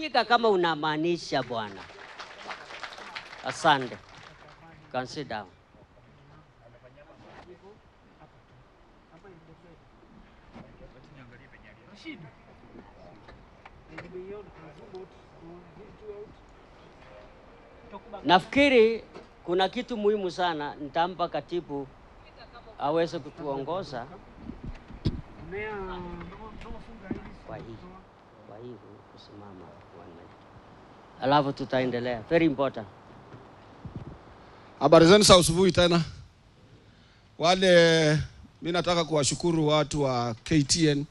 Piga kama unamaanisha bwana. Asante. Can sit down. Nafikiri kuna kitu muhimu sana, nitampa katibu aweze kutuongoza kwa hii kusimama alafu tutaendelea. Very important. Habari zenu za asubuhi tena. Wale mimi nataka kuwashukuru watu wa KTN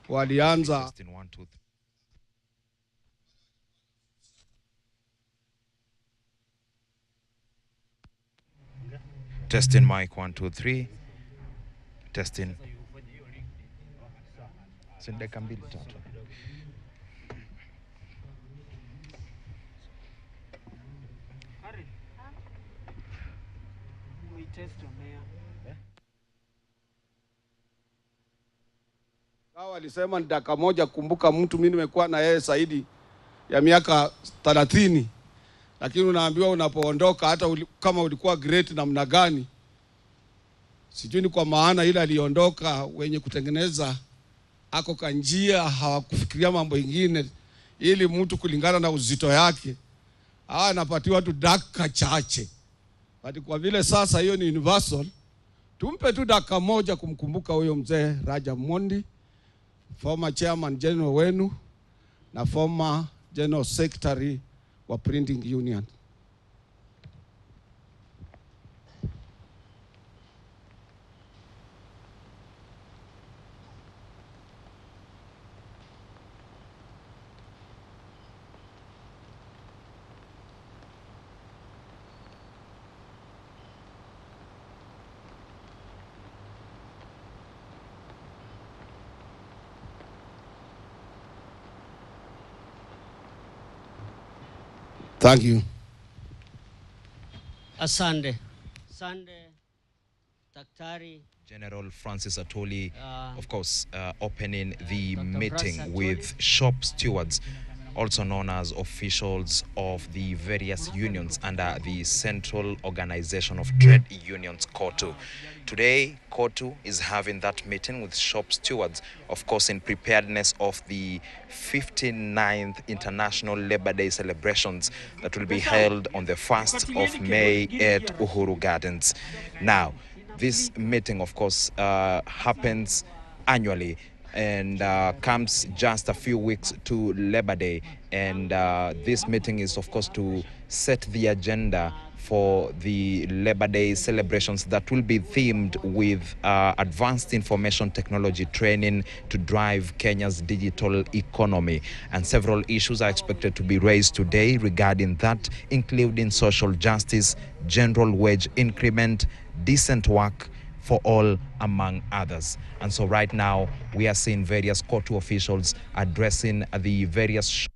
walianza Testing mic 1 2 3. Testing. Sindeka mbili tatu. Walisema ni dakika moja. Kumbuka mtu mimi nimekuwa na yeye zaidi ya miaka 30. Lakini unaambiwa unapoondoka hata kama ulikuwa great namna gani. Sijui ni kwa maana ile aliondoka wenye kutengeneza ako kanjia hawakufikiria mambo mengine ili mtu kulingana na uzito yake. Anapatiwa tu dakika chache. Bali kwa vile sasa hiyo ni universal, tumpe tu dakika moja kumkumbuka huyo mzee Raja Mondi, former chairman general wenu na former general secretary wa printing union. Thank you. Asante. Daktari General Francis Atoli, of course, opening the meeting with shop stewards, also known as officials of the various unions under the Central Organization of Trade Unions, COTU. Today, COTU is having that meeting with shop stewards, of course, in preparedness of the 59th International Labor Day celebrations that will be held on the 1st of May at Uhuru Gardens. Now, this meeting, of course, happens annually and comes just a few weeks to Labor Day. And this meeting is, of course, to set the agenda for the Labor Day celebrations that will be themed with advanced information technology training to drive Kenya's digital economy. And several issues are expected to be raised today regarding that, including social justice, general wage increment, decent work for all, among others. And so right now, we are seeing various COTU officials addressing the various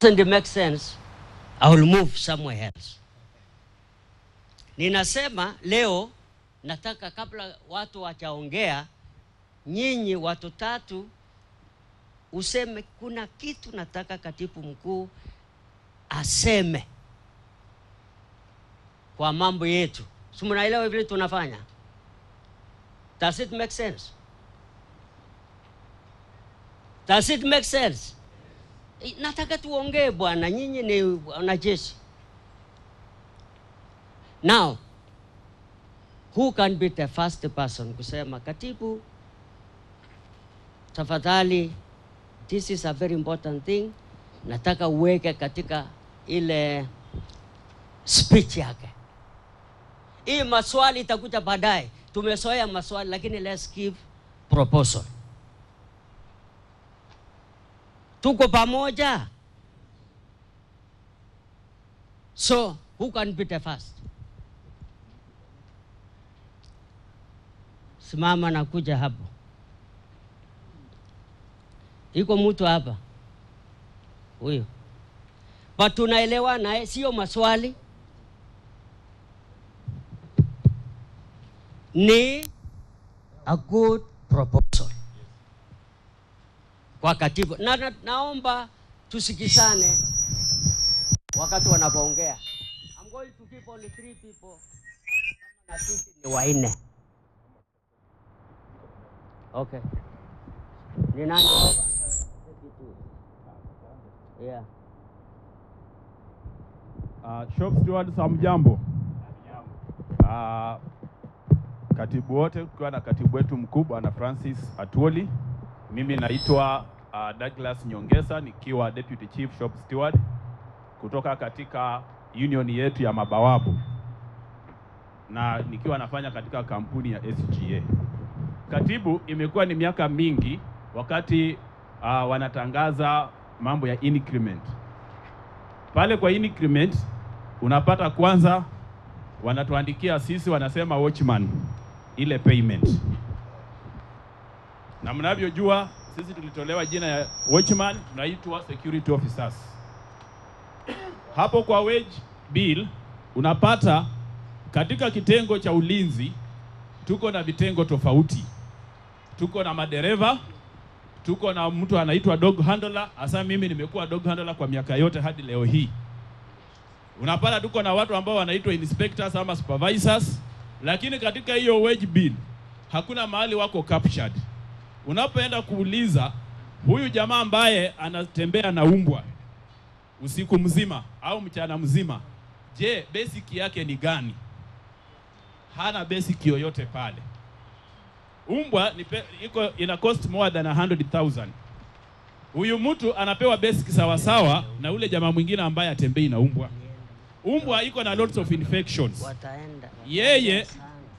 doesn't make sense, I will move somewhere else. Ninasema leo nataka kabla watu wachaongea, nyinyi watu tatu useme kuna kitu nataka katibu mkuu aseme kwa mambo yetu. Si mnaelewa vile tunafanya? Does it make sense? Does it make sense? Nataka tuongee bwana, nyinyi ni wanajeshi. Now, who can be the first person kusema katibu, tafadhali, this is a very important thing, nataka uweke katika ile speech yake. Hii maswali itakuja baadaye. Tumezoea maswali, lakini let's give proposal. Tuko pamoja? So, who can be the first? Simama na kuja hapo. Iko mtu hapa. Huyo. But tunaelewa naye, sio maswali. Ni a good proposal. Kwa katibu. Naomba tusikizane wakati wanapoongea. I'm going to keep only 3 people. Na sisi ni 4. Okay. Ni nani? Yeah. Shop stewards, hamjambo. Katibu wote, tukiwa na katibu wetu mkubwa na Francis Atwoli. Mimi naitwa Douglas Nyongesa, nikiwa Deputy Chief Shop Steward kutoka katika union yetu ya mabawabu, na nikiwa nafanya katika kampuni ya SGA. Katibu, imekuwa ni miaka mingi wakati wanatangaza mambo ya increment. Pale kwa increment unapata kwanza wanatuandikia sisi, wanasema watchman ile payment. Na mnavyojua sisi tulitolewa jina ya watchman, tunaitwa security officers. Hapo kwa wage bill unapata katika kitengo cha ulinzi tuko na vitengo tofauti. Tuko na madereva, tuko na mtu anaitwa dog handler. Hasa mimi nimekuwa dog handler kwa miaka yote hadi leo hii. Unapata tuko na watu ambao wanaitwa inspectors ama supervisors, lakini katika hiyo wage bill hakuna mahali wako captured. Unapoenda kuuliza huyu jamaa ambaye anatembea na umbwa usiku mzima au mchana mzima, je, basic yake ni gani? Hana basic yoyote pale. Umbwa ina cost more than 100,000. Huyu mtu anapewa basic sawa sawa na ule jamaa mwingine ambaye atembei na umbwa. Umbwa iko na lots of infections. Yeye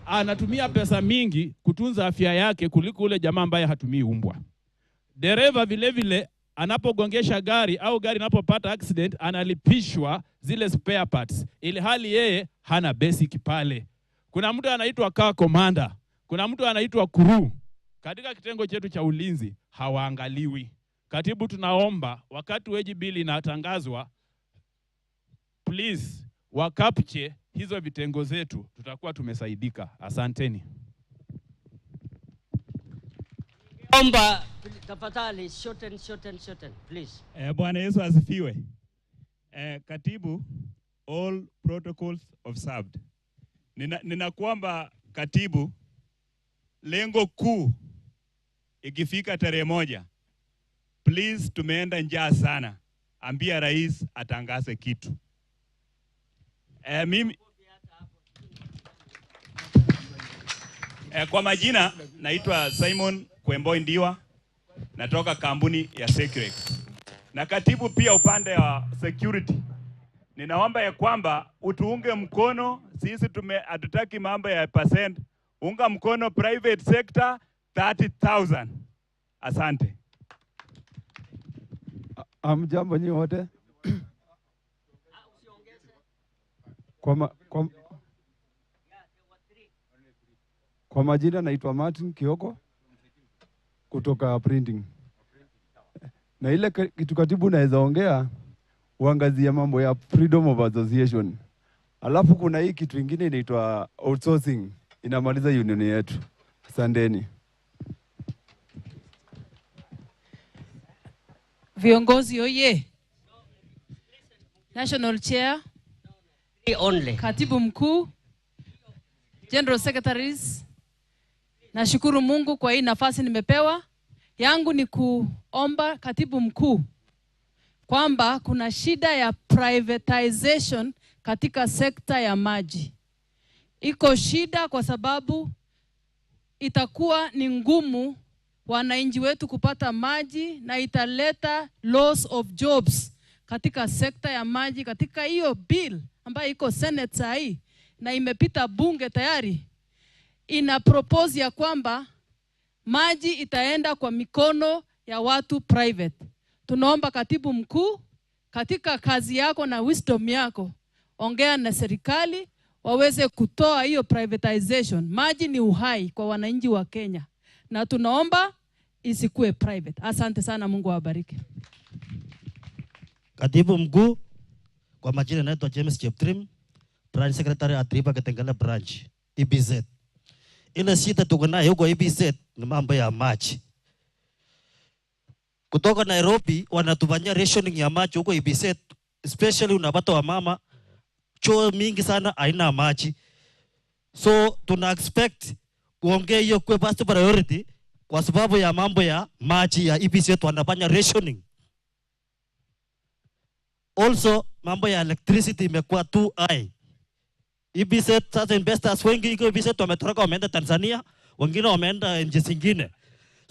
anatumia pesa mingi kutunza afya yake kuliko ule jamaa ambaye hatumii umbwa. Dereva vile vile anapogongesha gari au gari inapopata accident analipishwa zile spare parts, ili hali yeye hana basic pale. Kuna mtu anaitwa car commander, kuna mtu anaitwa crew. Katika kitengo chetu cha ulinzi hawaangaliwi. Katibu, tunaomba wakati wage bill inatangazwa, please wakapche hizo vitengo zetu, tutakuwa tumesaidika. Asanteni. Omba tafadhali shorten please. Bwana Yesu asifiwe. Katibu, all protocols observed. Ninakuomba katibu, lengo kuu ikifika tarehe 1, please, tumeenda njaa sana, ambia rais atangaze kitu. Mimi kwa majina naitwa Simon Kwemboi Ndiwa, natoka kampuni ya Securex. Na katibu, pia upande wa security, ninaomba ya kwamba utuunge mkono. Sisi hatutaki mambo ya percent, unga mkono private sector 30,000. Asante. Jambo nyinyi wote. Kwa majina naitwa Martin Kioko kutoka printing. Na ile kitu katibu naweza ongea, uangazia mambo ya freedom of association. Alafu kuna hii kitu ingine inaitwa outsourcing, inamaliza union yetu. Asanteni. Viongozi oye. National Chair, only. Katibu Mkuu, General Secretaries, nashukuru Mungu kwa hii nafasi nimepewa. Yangu ni kuomba Katibu Mkuu kwamba kuna shida ya privatization katika sekta ya maji. Iko shida kwa sababu itakuwa ni ngumu wananchi wetu kupata maji na italeta loss of jobs katika sekta ya maji. Katika hiyo bill ambayo iko Senate sahi na imepita bunge tayari, ina propose ya kwamba maji itaenda kwa mikono ya watu private. Tunaomba Katibu Mkuu, katika kazi yako na wisdom yako, ongea na serikali waweze kutoa hiyo privatization. Maji ni uhai kwa wananchi wa Kenya na tunaomba isikue private. Asante sana, Mungu awabariki. Katibu Mkuu, kwa majina naitwa James Cheptrim, Branch Secretary at River Kitengela Branch, EBZ. Ile shida tuko nayo huko EBZ ni mambo ya maji. Kutoka Nairobi wanatufanyia rationing ya maji huko EBZ, especially unapata wamama choo mingi sana haina maji. So tuna expect kuongea hiyo kwa first priority kwa sababu ya mambo ya maji ya EBZ wanafanya rationing. Also mambo ya electricity imekuwa too high. EBZ sasa investors wengi iko EBZ wametoroka wameenda Tanzania, wengine wameenda nchi zingine.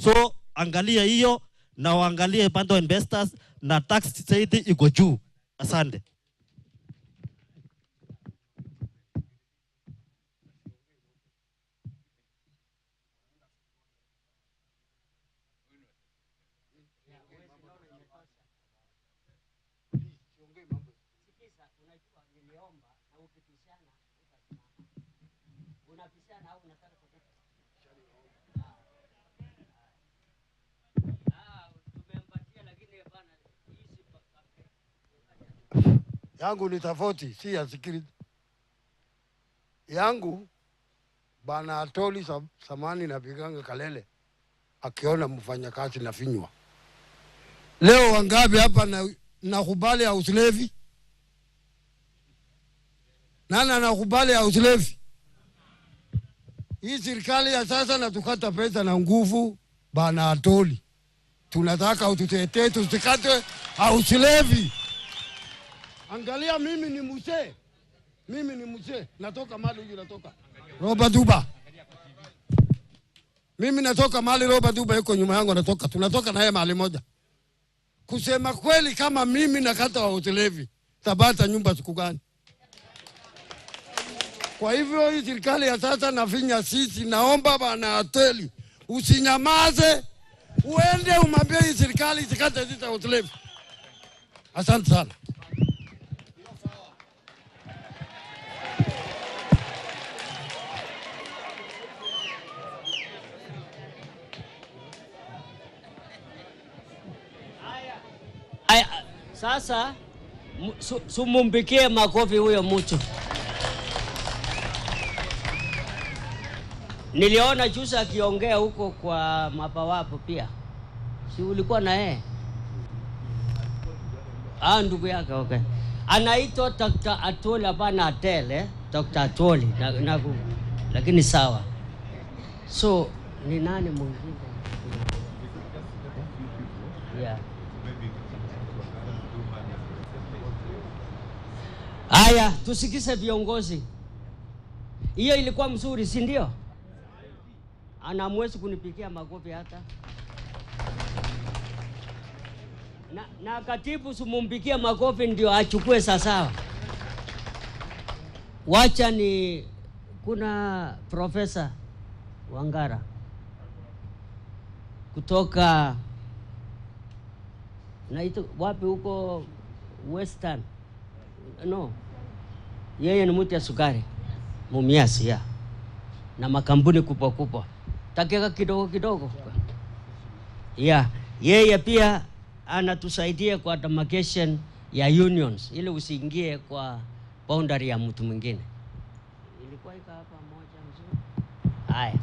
So angalia hiyo na waangalie pande wa investors na tax zaidi iko juu. Asante. Yangu ni tofauti, si ya security. Yangu bana atoli samani na biganga kalele akiona mfanyakazi na finywa. Leo wangapi hapa nakubali ya usilevi? Nana nakubali ya usilevi? Hii serikali ya sasa natukata pesa na nguvu bana atoli. Tunataka ututetee tusikate usilevi. Angalia mimi ni mzee. Mimi ni mzee. Natoka mali huyu natoka. Roba Duba. Mimi natoka mali Roba Duba yuko nyuma yangu natoka. Tunatoka na yeye mali moja. Kusema kweli kama mimi nakata wa hotelevi, tabata nyumba siku gani? Kwa hivyo hii serikali ya sasa nafinya sisi, naomba bana hoteli usinyamaze. Uende umwambie hii serikali isikate sisi hotelevi. Asante sana. Sasa sumumbikie makofi huyo mtu. Niliona juzi akiongea huko kwa mapawapo pia. Si ulikuwa na yeye? Ndugu yake, okay. Anaitwa Dr. Atoli, hapana Atele, Dr. Atoli. Lakini sawa. So, ni nani mwingine? Yeah. Haya, tusikize viongozi. Hiyo ilikuwa mzuri, si ndio? Anamwezi kunipigia makofi hata. Na katibu sumumpigia makofi ndio achukue sasa. Wacha ni kuna Profesa Wangara kutoka naito wapi huko Western. No. Yeye ni mtu ya sukari. Mumias ya. Na makampuni kubwa kubwa. Takeka kidogo kidogo. Yeah. Yeye pia anatusaidia kwa demarcation ya unions ili usiingie kwa boundary ya mtu mwingine. Ilikuwa ika hapa moja mzuri. Haya.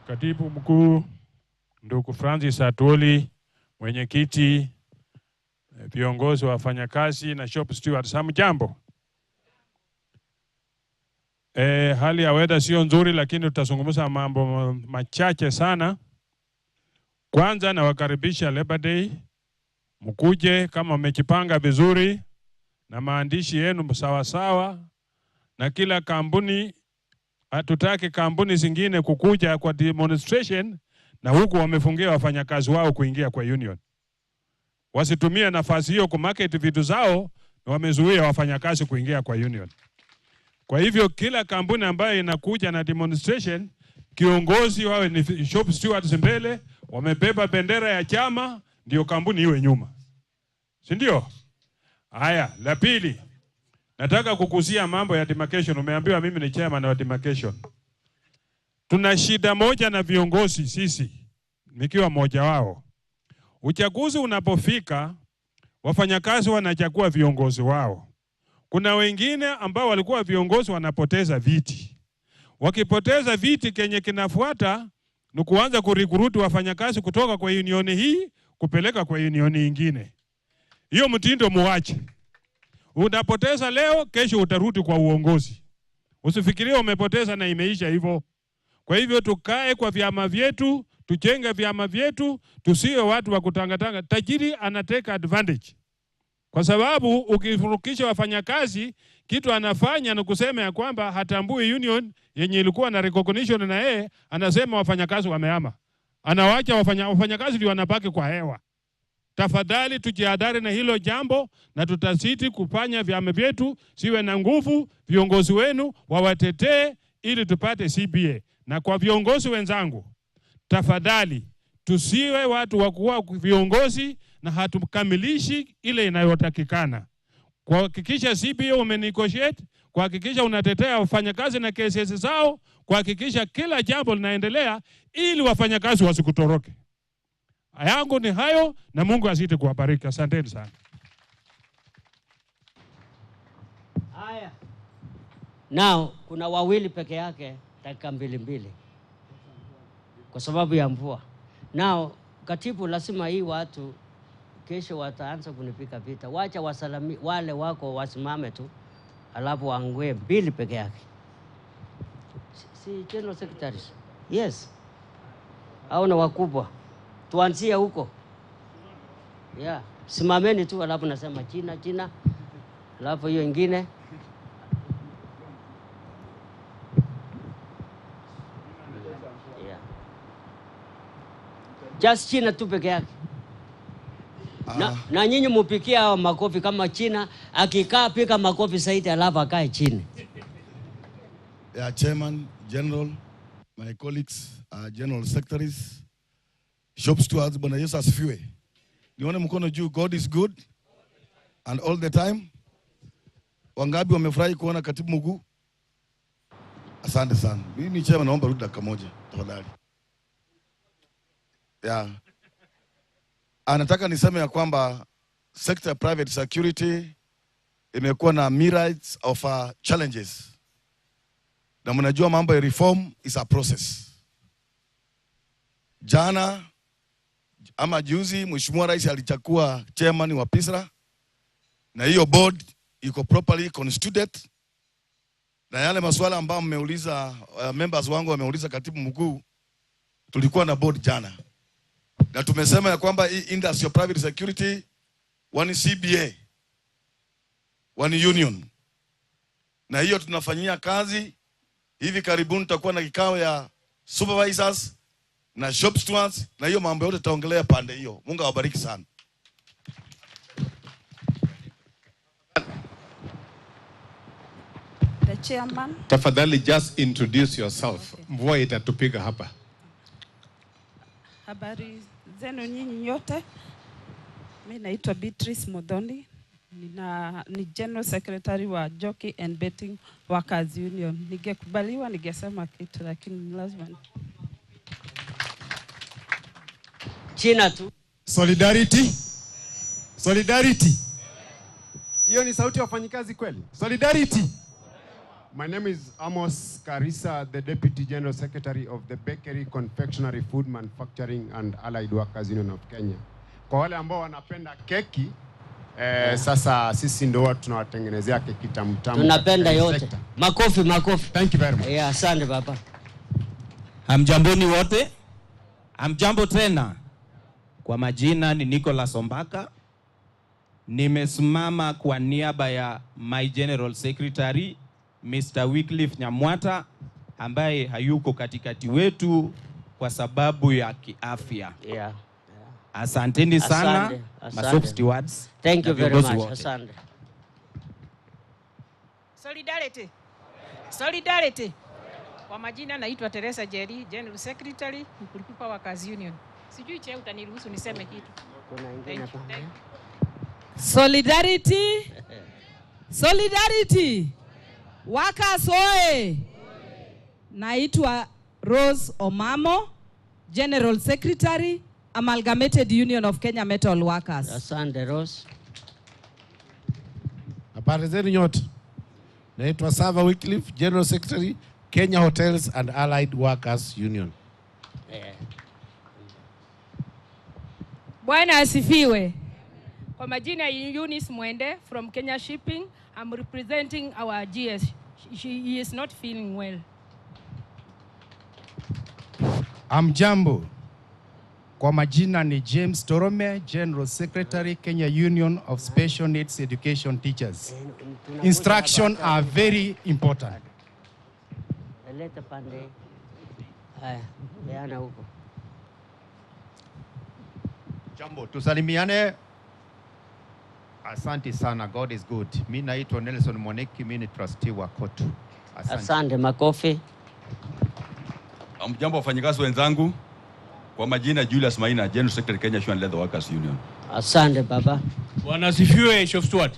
Katibu mkuu ndugu Francis Atwoli, mwenyekiti, viongozi wa wafanyakazi na shop stewards, hamjambo. Hali ya weather sio nzuri, lakini tutazungumza mambo machache sana. Kwanza nawakaribisha Labor Day, mkuje kama mmejipanga vizuri na maandishi yenu sawa sawa, na kila kampuni, hatutaki kampuni zingine kukuja kwa demonstration na huku wamefungia wafanyakazi wao kuingia kwa union. Wasitumie nafasi hiyo kumarket vitu zao na wamezuia wafanyakazi kuingia kwa union. Kwa hivyo kila kampuni ambayo inakuja na demonstration, kiongozi wawe ni shop stewards mbele, wamebeba bendera ya chama, ndio kampuni iwe nyuma. Si ndio? Haya, la pili, nataka kukusia mambo ya demarcation. Umeambiwa mimi ni chairman wa demarcation. Tuna shida moja na viongozi sisi, nikiwa mmoja wao. Uchaguzi unapofika, wafanyakazi wanachagua viongozi wao. Kuna wengine ambao walikuwa viongozi wanapoteza viti. Wakipoteza viti, kenye kinafuata ni kuanza kurecruit wafanyakazi kutoka kwa union hii kupeleka kwa union nyingine. Hiyo mtindo muache. Unapoteza leo, kesho utarudi kwa uongozi. Usifikirie umepoteza na imeisha hivyo. Kwa hivyo tukae kwa vyama vyetu, tujenge vyama vyetu, tusiwe watu wa kutangatanga. Tajiri anateka advantage. Kwa sababu ukifurukisha wafanyakazi, kitu anafanya ni kusema ya kwamba hatambui union yenye ilikuwa na recognition na yeye, anasema wafanyakazi wamehama. Anawacha wafanyakazi ndio wanabaki kwa hewa. Tafadhali tujihadhari na hilo jambo, na tutasiti kufanya vyama vyetu siwe na nguvu, viongozi wenu wawatetee ili tupate CBA. Na kwa viongozi wenzangu, tafadhali tusiwe watu wa kuwa viongozi na hatukamilishi ile inayotakikana. Kuhakikisha CBA umenegotiate, kuhakikisha unatetea wafanyakazi na cases zao, kuhakikisha kila jambo linaendelea ili wafanyakazi wasikutoroke. Yangu ni hayo, na Mungu azidi kuwabariki. Asanteni sana. Haya. Now, kuna wawili peke yake, dakika mbili. Kwa sababu ya mvua. Now, katibu, lazima hii watu kesho wataanza kunipika vita. Wacha wasalami, wale wako wasimame tu, alafu waangue mbili peke yake. Si general secretaries. Yes. Au na wakubwa. Tuanzie huko. Yeah. Simameni tu, alafu nasema China. Alafu hiyo ingine. Yeah. Just China tu peke yake. Na nyinyi mupikia hao makofi kama China akikaa pika makofi zaidi, alafu akae chini. Yeah, Chairman, General, my colleagues, General Secretaries, shop stewards, Bwana Yesu asifiwe. Nione mkono juu. God is good and all the time. Wangapi wamefurahi kuona katibu mkuu? Asante sana. Mimi ni chairman, naomba rudi dakika moja tafadhali. Yeah. Anataka niseme ya kwamba sector private security imekuwa na myriads of challenges. Na mnajua mambo ya reform is a process. Jana ama juzi Mheshimiwa Rais alichagua chairman wa PISRA, na hiyo board iko properly constituted, na yale masuala ambayo mmeuliza members wangu wameuliza katibu mkuu, tulikuwa na board jana. Na tumesema ya kwamba hii industry of private security, one CBA, one union. Na hiyo tunafanyia kazi. Hivi karibuni tutakuwa na kikao ya supervisors na shop stewards, na hiyo mambo yote tutaongelea pande hiyo. Mungu awabariki sana. The chairman. Tafadhali just introduce yourself. Mvua itatupiga hapa. Habari zenu nyinyi nyote. Mimi naitwa Beatrice Modoni. Ni General Secretary wa Jockey and Betting Workers Union. Ningekubaliwa ningesema kitu, lakini lazima China tu. Solidarity. Hiyo ni sauti ya wafanyikazi kweli? Solidarity. My name is Amos Karisa, the Deputy General Secretary of the Bakery, Confectionery, Food Manufacturing and Allied Workers Union of Kenya. Kwa wale ambao wanapenda keki, sasa sisi ndio tunawatengenezea keki tamu tamu. Tunapenda yote. Makofi, makofi. Thank you very much. Yeah, asante baba. Hamjamboni wote. Hamjambo tena. Kwa majina ni Nicholas Ombaka. Nimesimama kwa niaba ya my General Secretary Mr. Wycliffe Nyamwata ambaye hayuko katikati wetu kwa sababu ya kiafya. Yeah. Asanteni sana. Asante. Stewards. Thank you very much. Asante. Solidarity. Solidarity. Kwa majina naitwa Teresa Jerry, General Secretary, Mkulipipa Workers Union. Sijui cheo utaniruhusu niseme kitu. Kuna ingine pale. Solidarity. Solidarity. Workers oe. Naitwa Rose Omamo, General Secretary, Amalgamated Union of Kenya Metal Workers. Asante Rose. Habari zenu nyote. Naitwa Sava Wycliffe, General Secretary, Kenya Hotels and Allied Workers Union. Bwana asifiwe. Kwa majina Eunice Mwende from Kenya Shipping. I'm representing our GS. He is not feeling well. Amjambo. Kwa majina ni James Torome, General Secretary, Kenya Union of Special Needs Education Teachers. Instruction are very important. Leta pande. Haya, leana huko. Jambo, tusalimiane. Asante sana, God is good. Mimi naitwa Nelson Moneki, mimi ni trustee wa COTU. Asante, makofi. Jambo wafanyikazi wenzangu. Kwa majina Julius Maina, General Secretary Kenya Shoe and Leather Workers Union. Asante baba. Bwana asifiwe, Chief Steward.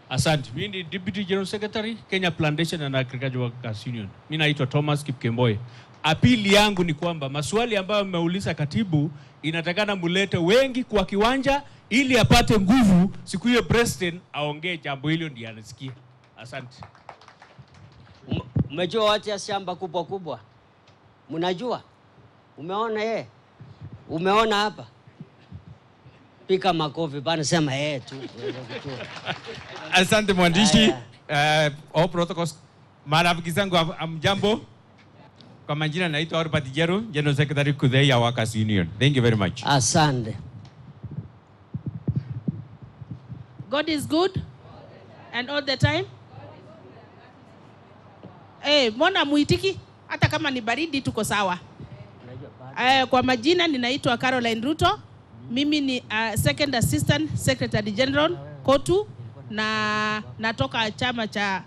Asante. Mimi ni Deputy General Secretary Kenya Plantation and Agriculture Workers Union. Mimi naitwa Thomas Kipkemboye. Apili yangu ni kwamba maswali ambayo mmeuliza katibu inatakana mulete wengi kwa kiwanja ili apate nguvu siku hiyo president aongee jambo hilo ndiye anasikia. Asante. Umejua watu ya shamba kubwa kubwa? Mnajua? Umeona yeye? Umeona hapa? Pika makofi bana, sema tu. Asante mwandishi. All protocols. Marafiki zangu amjambo. Kwa majina naitwa Albert Jero, General Secretary Kudhei Workers Union. Thank you very much. Asante. God is good and all the time. Mbona muitiki? Hata kama ni baridi tuko sawa. Kwa majina ninaitwa Caroline Ruto. Mimi ni Second Assistant Secretary General COTU na natoka chama cha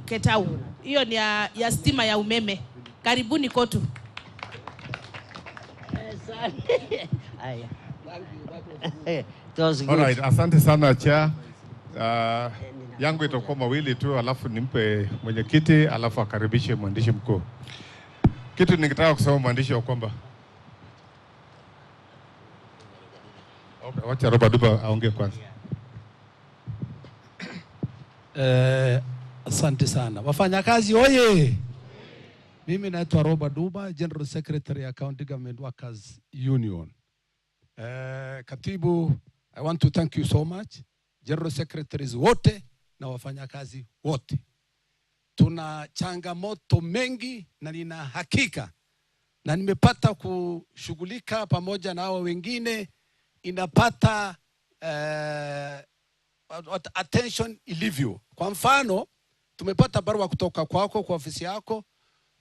Ketau. Hiyo ni ya stima ya umeme. Karibuni COTU. Alright, asante sana cha. Yangu itakuwa mawili tu, alafu nimpe mwenyekiti, alafu akaribishe mwandishi mkuu. Kitu ningetaka kusema mwandishi wa kwamba wacha Robert Duba aongee kwanza. Asante sana. Wafanyakazi oye. Mimi naitwa Robert Duba, General Secretary ya County Government Workers Union. Katibu, I want to thank you so much. General Secretaries wote na wafanyakazi wote. Tuna changamoto mengi na nina hakika na nimepata kushughulika pamoja na hao wengine inapata attention ilivyo. Kwa mfano, tumepata barua kutoka kwako kwa ofisi yako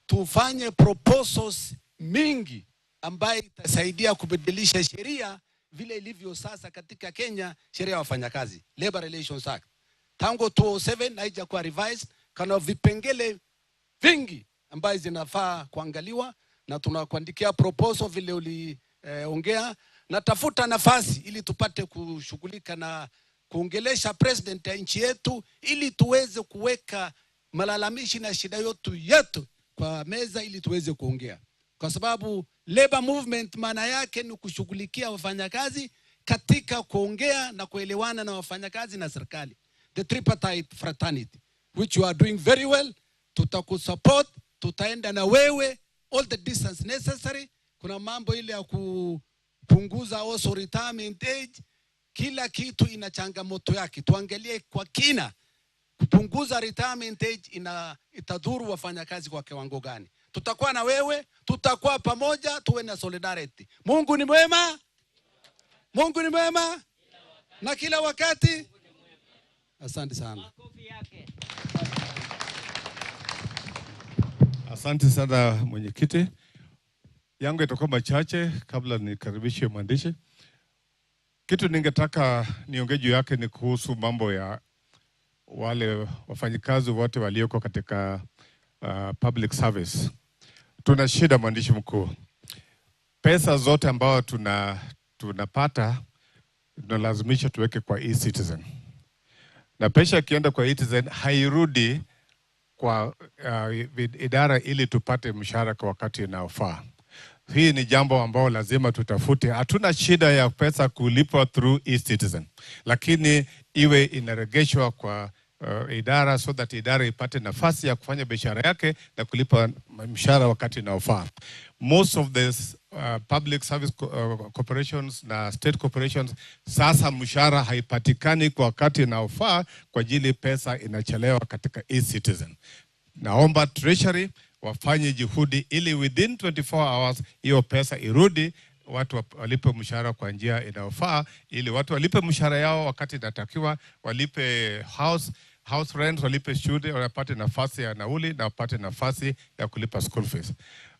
tufanye proposals mingi ambaye itasaidia kubadilisha sheria vile ilivyo sasa katika Kenya, sheria ya wafanyakazi, Labor Relations Act. Tangu 2007 haijakuwa revised, kana vipengele vingi ambaye zinafaa kuangaliwa na tunakuandikia proposal vile uliongea na tafuta nafasi ili tupate kushughulika na kuongelesha president ya nchi yetu ili tuweze kuweka malalamishi na shida yetu kwa meza ili tuweze kuongea. Kwa sababu labor movement maana yake ni kushughulikia wafanyakazi katika kuongea na kuelewana na wafanyakazi na serikali. The tripartite fraternity, which you are doing very well. Tutakusupport, tutaenda na wewe all the distance necessary. Kuna mambo ile ya kupunguza also retirement age. Kila kitu ina changamoto yake. Tuangalie kwa kina. Kupunguza retirement age itadhuru wafanyakazi kwa kiwango gani? Tutakuwa na wewe, tutakuwa pamoja, tuwe na solidarity. Mungu ni mwema. Mungu ni mwema. Na kila wakati. Asante sana. Asante sana mwenyekiti. Yangu itakuwa machache kabla nikaribishe mwandishi. Kitu ningetaka niongee juu yake ni kuhusu mambo ya wale wafanyikazi wote walioko katika public service. Tuna shida mwandishi mkuu. Pesa zote ambao tunapata tunalazimisha tuweke kwa e-citizen. Na pesa ikienda kwa e-citizen hairudi kwa idara ili tupate mshahara kwa wakati unaofaa. Hii ni jambo ambalo lazima tutafute. Hatuna shida ya pesa kulipwa through e-citizen, lakini iwe inaregeshwa kwa idara so that idara ipate nafasi ya kufanya biashara yake na kulipa mshahara wakati unaofaa. Most of the public service corporations na state corporations sasa mshahara haipatikani kwa wakati unaofaa kwa ajili pesa inachelewa katika e-citizen. Naomba treasury wafanye juhudi ili within 24 hours hiyo pesa irudi, watu walipe mshahara kwa njia inayofaa, ili watu walipe mshahara yao wakati inatakiwa, walipe house rent, walipe shule, wapate nafasi ya nauli na wapate nafasi ya kulipa school fees.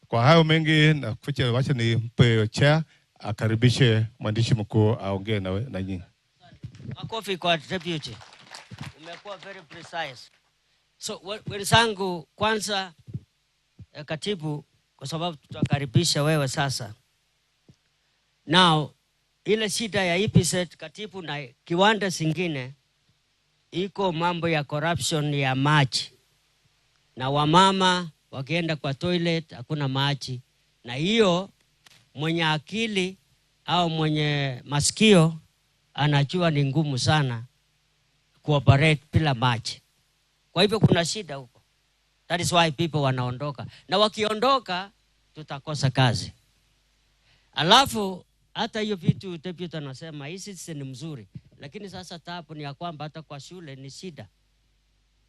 Kwa hayo mengi na kuficha, wacha nimpe chair akaribishe mwandishi mkuu aongee na nyinyi. Makofi kwa deputy. Umekuwa very precise. So wenzangu, kwanza katibu, kwa sababu tutakaribisha wewe sasa. Now ile shida ya EPZ katibu na kiwanda zingine iko mambo ya corruption ya maji. Na wamama wakienda kwa toilet hakuna maji. Na hiyo mwenye akili au mwenye masikio anajua ni ngumu sana kuoperate bila maji. Kwa hivyo kuna shida huko. That is why people wanaondoka. Na wakiondoka tutakosa kazi. Alafu hata hiyo vitu deputy anasema hii citizen ni mzuri, lakini sasa tabu ni ya kwamba hata kwa shule ni shida.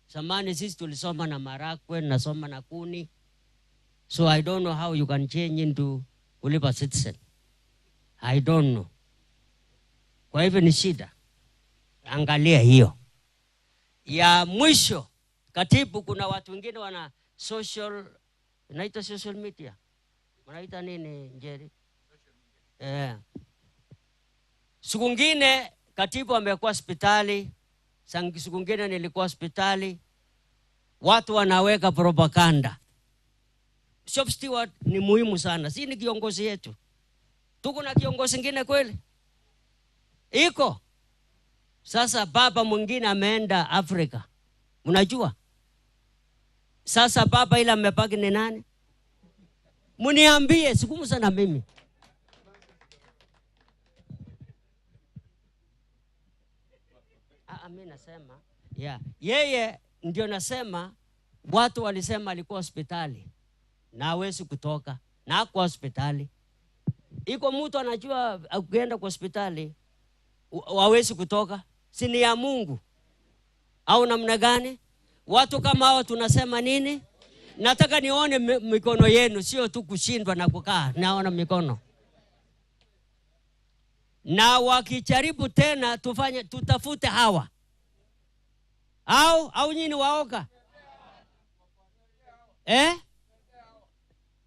Zamani sisi tulisoma na marakwe, nasoma na kuni. So I don't know how you can change into kulipa citizen. I don't know. Kwa hivyo ni shida. Angalia hiyo. Ya mwisho, katibu, kuna watu wengine wana inaita social media. Wanaita nini Njeri? Siku ngine katibu amekuwa hospitali, siku ngine nilikuwa hospitali. Watu wanaweka propaganda. Shop steward ni muhimu sana. Si ni kiongozi yetu. Tuko na kiongozi mwingine kweli? Iko. Sasa baba mwingine ameenda Afrika. Unajua? Sasa baba ila amepaki ni nani? Muniambie, sikumu sana mimi. Mimi nasema, yeye ndio nasema watu walisema alikuwa hospitali na hawezi kutoka na hakuwa hospitali. Iko mtu anajua ukienda kwa hospitali hawezi kutoka, si ni ya Mungu au namna gani? Watu kama hao tunasema nini? Nataka nione mikono yenu, sio tu kushindwa na kukaa. Naona mikono. Na wakijaribu tena tutafute hawa. Au nyinyi waoga?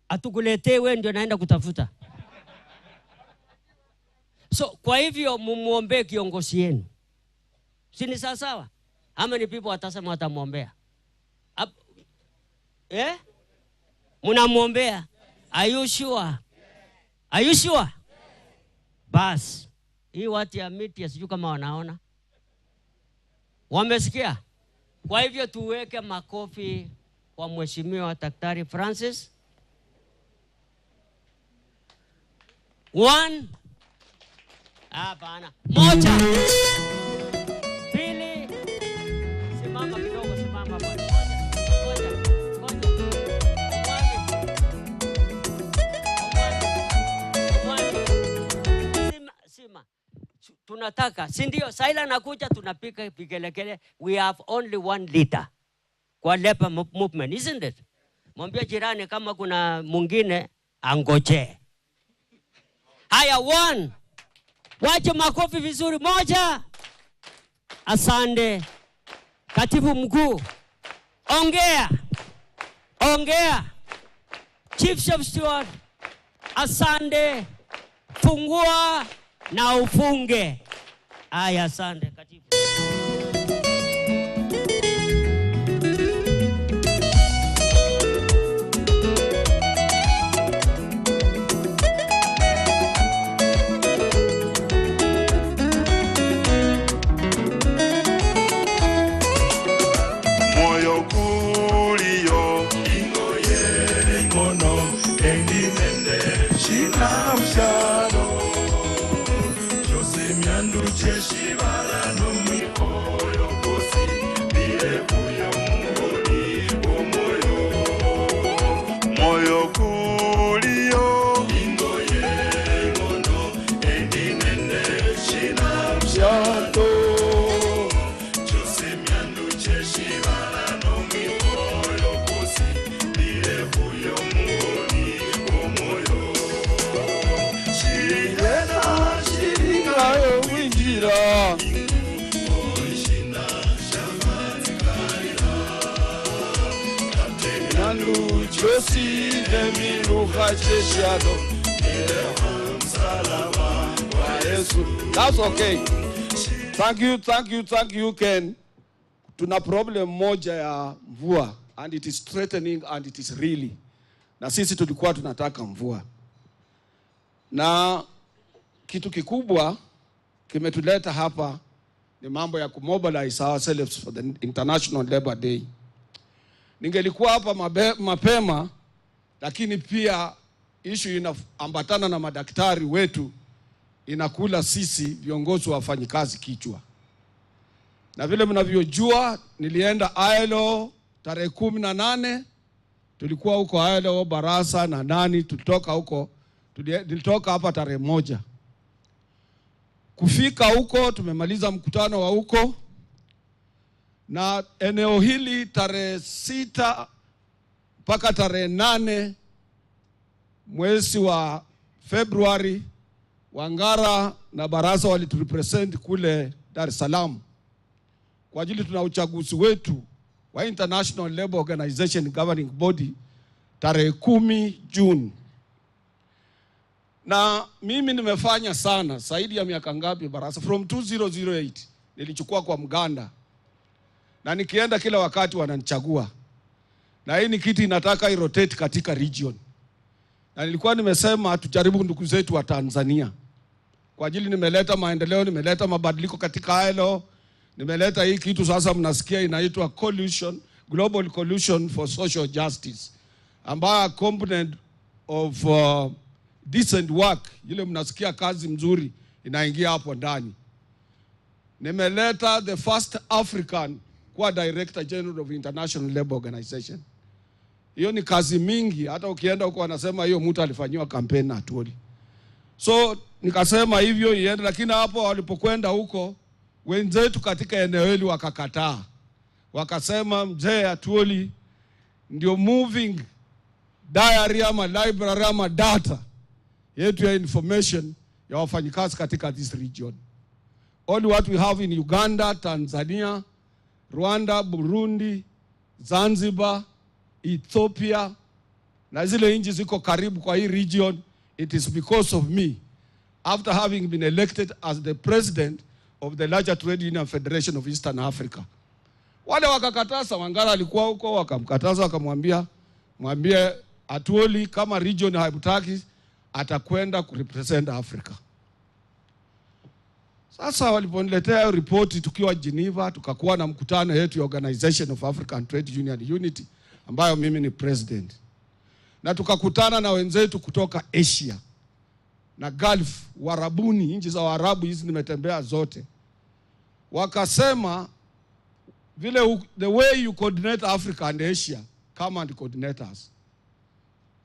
Atukuletee wewe ndio naenda kutafuta. So kwa hivyo mumuombe kiongozi yenu. Si ni sawa? How many people watasema watamuombea? Munamuombea? Are you sure? Are you sure? Bas. Hii watu ya miti sijui kama wanaona. Wamesikia? Kwa hivyo tuweke makofi kwa Mheshimiwa Daktari Francis. 1 Hapana. Moja. Pili. Simama kidogo, simama bwana. Moja. Sima. Tunataka, si ndio? Saila nakuja tunapika vigelekele. We have only 1 liter kwa labor movement, isn't it? Mwambie jirani kama kuna mwingine angoje. Haya, 1. Wache makofi vizuri. Moja. Asante. Katibu mkuu. Ongea. Chief of Steward. Asante. Fungua na ufunge. Haya, asante katibu. That's okay. Thank you, Ken. Tuna problem moja ya mvua, and it is threatening and it is really. Na sisi tulikuwa tunataka mvua. Na kitu kikubwa kimetuleta hapa ni mambo ya kumobilize ourselves for the International Labor Day. Ningelikuwa hapa mapema, lakini pia issue inaambatana na madaktari wetu, inakula sisi viongozi wa wafanyikazi kichwa. Na vile mnavyojua, nilienda ILO tarehe 18, tulikuwa huko ILO Barasa na nani, tulitoka hapa tarehe 1. Kufika huko tumemaliza mkutano wa huko, na eneo hili tarehe 6 mpaka tarehe 8 mwezi wa Februari, Wangara na Barasa waliturepresent kule Dar es Salaam kwa ajili tuna uchaguzi wetu wa International Labour Organization Governing Body tarehe 10 June. Na mimi nimefanya sana zaidi ya miaka ngapi Barasa, from 2008 nilichukua kwa mganda, na nikienda kila wakati wananichagua, na hii ni kitu inataka irotate katika region. Na nilikuwa nimesema tujaribu ndugu zetu wa Tanzania kwa ajili nimeleta maendeleo, nimeleta mabadiliko katika ILO, nimeleta hii kitu sasa mnasikia inaitwa coalition, Global Coalition for Social Justice, ambayo component of decent work, ile mnasikia kazi mzuri inaingia hapo ndani. Nimeleta the first African kwa Director General of International Labour Organization. Hiyo ni kazi mingi, hata ukienda huko wanasema hiyo mtu alifanywa kampeni na Atwoli. So nikasema hivyo iende, lakini hapo walipokwenda huko wenzetu katika eneo hili wakakataa. Wakasema mzee Atwoli ndio moving diary ama library ama data yetu ya information ya wafanyikazi katika this region. All what we have in Uganda, Tanzania, Rwanda, Burundi, Zanzibar, Ethiopia na zile nchi ziko karibu kwa hii region, it is because of me, after having been elected as the president of the larger trade union federation of Eastern Africa. Wale wakakataza, Wangara alikuwa huko, wakamkataza, wakamwambia mwambie Atwoli kama region haimtaki atakwenda kurepresent Africa. Sasa waliponiletea ripoti tukiwa Geneva, tukakuwa na mkutano yetu ya Organization of African Trade Union Unity ambayo mimi ni president. Na tukakutana na wenzetu kutoka Asia. na Gulf, Warabuni, nchi za Waarabu hizi nimetembea zote. Wakasema vile the way you coordinate Africa and Asia, come and coordinate us.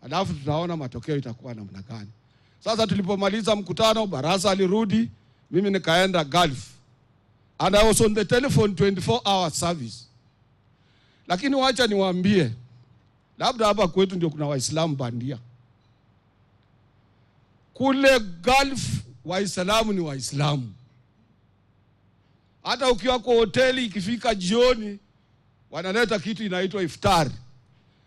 Alafu tutaona matokeo itakuwa namna gani. Sasa tulipomaliza mkutano, baraza alirudi, mimi nikaenda Gulf. And I was on the telephone 24 hour service. Lakini wacha niwaambie, labda hapa kwetu ndio kuna Waislamu bandia. Kule Gulf Waislamu ni Waislamu. Hata ukiwa kwa hoteli ikifika jioni wanaleta kitu inaitwa iftari.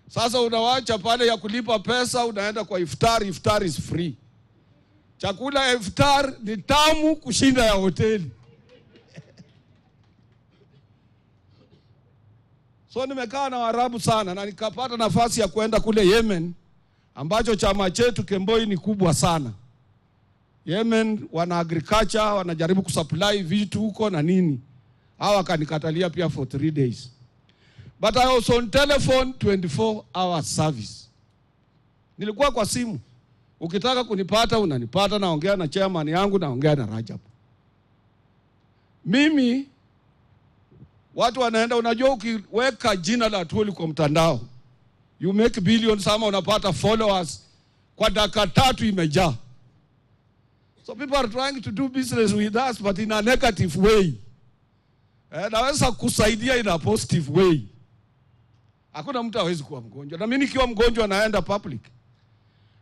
Sasa unawacha pale ya kulipa pesa, unaenda kwa iftari. Iftari is free. Chakula ya iftari ni tamu kushinda ya hoteli. So nimekaa na Waarabu sana na nikapata nafasi ya kwenda kule Yemen, ambacho chama chetu Kemboi ni kubwa sana. Yemen wana agriculture, wanajaribu kusupply vitu huko na nini. Hawa kanikatalia pia for 3 days. But I was on telephone 24 hours service. Nilikuwa kwa simu. Ukitaka kunipata unanipata, naongea na chairman yangu, naongea na Rajab. Mimi watu wanaenda, unajua ukiweka jina la Atwoli kwa mtandao, you make billions, ama unapata followers kwa dakika 3 imejaa. So people are trying to do business with us but in a negative way. Naweza kusaidia in a positive way. Hakuna mtu hawezi kuwa mgonjwa. Na mimi nikiwa mgonjwa naenda public.